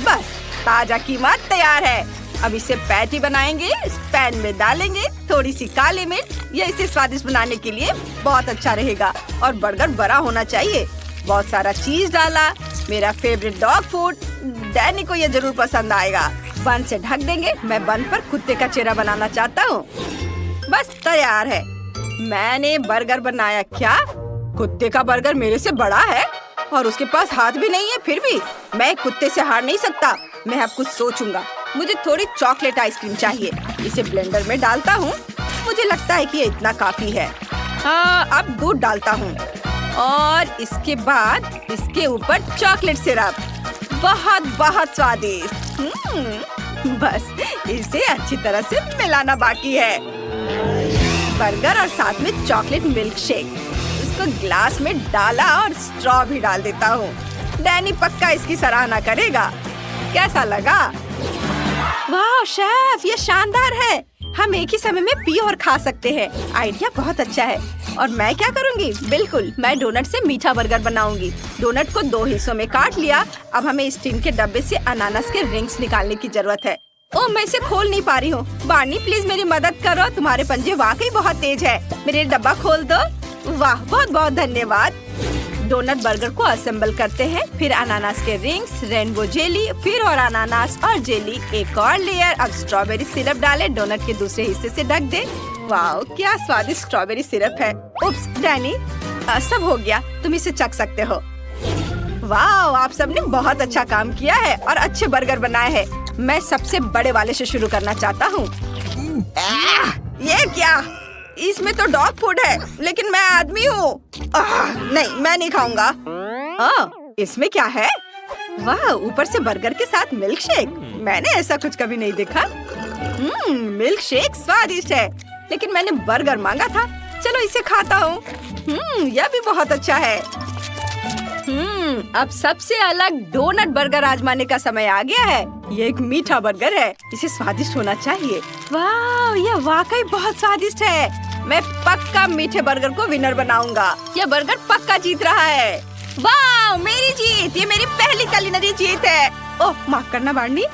बस ताजा कीमा तैयार है। अब इसे पैटी बनाएंगे। इस पैन में डालेंगे थोड़ी सी काली मिर्च। यह इसे स्वादिष्ट बनाने के लिए बहुत अच्छा रहेगा। और बर्गर बड़ा होना चाहिए। बहुत सारा चीज डाला। मेरा फेवरेट डॉग फूड। डैनी को यह जरूर पसंद आएगा। बन से ढक देंगे। मैं बन पर कुत्ते का चेहरा बनाना चाहता हूँ। बस तैयार है। मैंने बर्गर बनाया। क्या कुत्ते का बर्गर मेरे से बड़ा है और उसके पास हाथ भी नहीं है? फिर भी मैं कुत्ते से हार नहीं सकता। मैं अब कुछ सोचूंगा। मुझे थोड़ी चॉकलेट आइसक्रीम चाहिए। इसे ब्लेंडर में डालता हूँ। मुझे लगता है कि ये इतना काफी है। अब दूध डालता हूँ और इसके बाद इसके ऊपर चॉकलेट सिरप। बहुत बहुत स्वादिष्ट। बस इसे अच्छी तरह से मिलाना बाकी है। बर्गर और साथ में चॉकलेट मिल्क शेक। इसको ग्लास में डाला और स्ट्रॉ भी डाल देता हूँ। डैनी पक्का इसकी सराहना करेगा। कैसा लगा? वाह शेफ, ये शानदार है। हम एक ही समय में पी और खा सकते हैं। आइडिया बहुत अच्छा है। और मैं क्या करूँगी? बिल्कुल, मैं डोनट से मीठा बर्गर बनाऊंगी। डोनट को 2 हिस्सों में काट लिया। अब हमें इस टिन के डब्बे से अनानास के रिंग्स निकालने की जरूरत है। ओह, मैं इसे खोल नहीं पा रही हूँ। बार्नी प्लीज मेरी मदद करो। तुम्हारे पंजे वाकई बहुत तेज है। मेरे डब्बा खोल दो। वाह, बहुत बहुत धन्यवाद। डोनट बर्गर को असेंबल करते हैं। फिर अनानास के रिंग्स, रेनबो जेली, फिर और अनानास और जेली, एक और लेयर। अब स्ट्रॉबेरी सिरप डाले। डोनट के दूसरे हिस्से से ढक दे। वाह, क्या स्वादिष्ट स्ट्रॉबेरी सिरप है। उप्स, डैनी, सब हो गया। तुम इसे चख सकते हो। वाह, आप सबने बहुत अच्छा काम किया है और अच्छे बर्गर बनाए हैं। मैं सबसे बड़े वाले से शुरू करना चाहता हूँ। ये क्या? इसमें तो डॉग फूड है, लेकिन मैं आदमी हूँ। नहीं, मैं नहीं खाऊंगा। इसमें क्या है? वाह, ऊपर से बर्गर के साथ मिल्क शेक। मैंने ऐसा कुछ कभी नहीं देखा। मिल्क शेक स्वादिष्ट है, लेकिन मैंने बर्गर मांगा था। चलो इसे खाता हूँ। यह भी बहुत अच्छा है। अब सबसे अलग डोनट बर्गर आजमाने का समय आ गया है। ये एक मीठा बर्गर है। इसे स्वादिष्ट होना चाहिए। वाह, यह वाकई बहुत स्वादिष्ट है। मैं पक्का मीठे बर्गर को विनर बनाऊंगा। यह बर्गर पक्का जीत रहा है। वाह, मेरी जीत। ये मेरी पहली कुलिनरी जीत है। ओह, माफ करना बार्नी।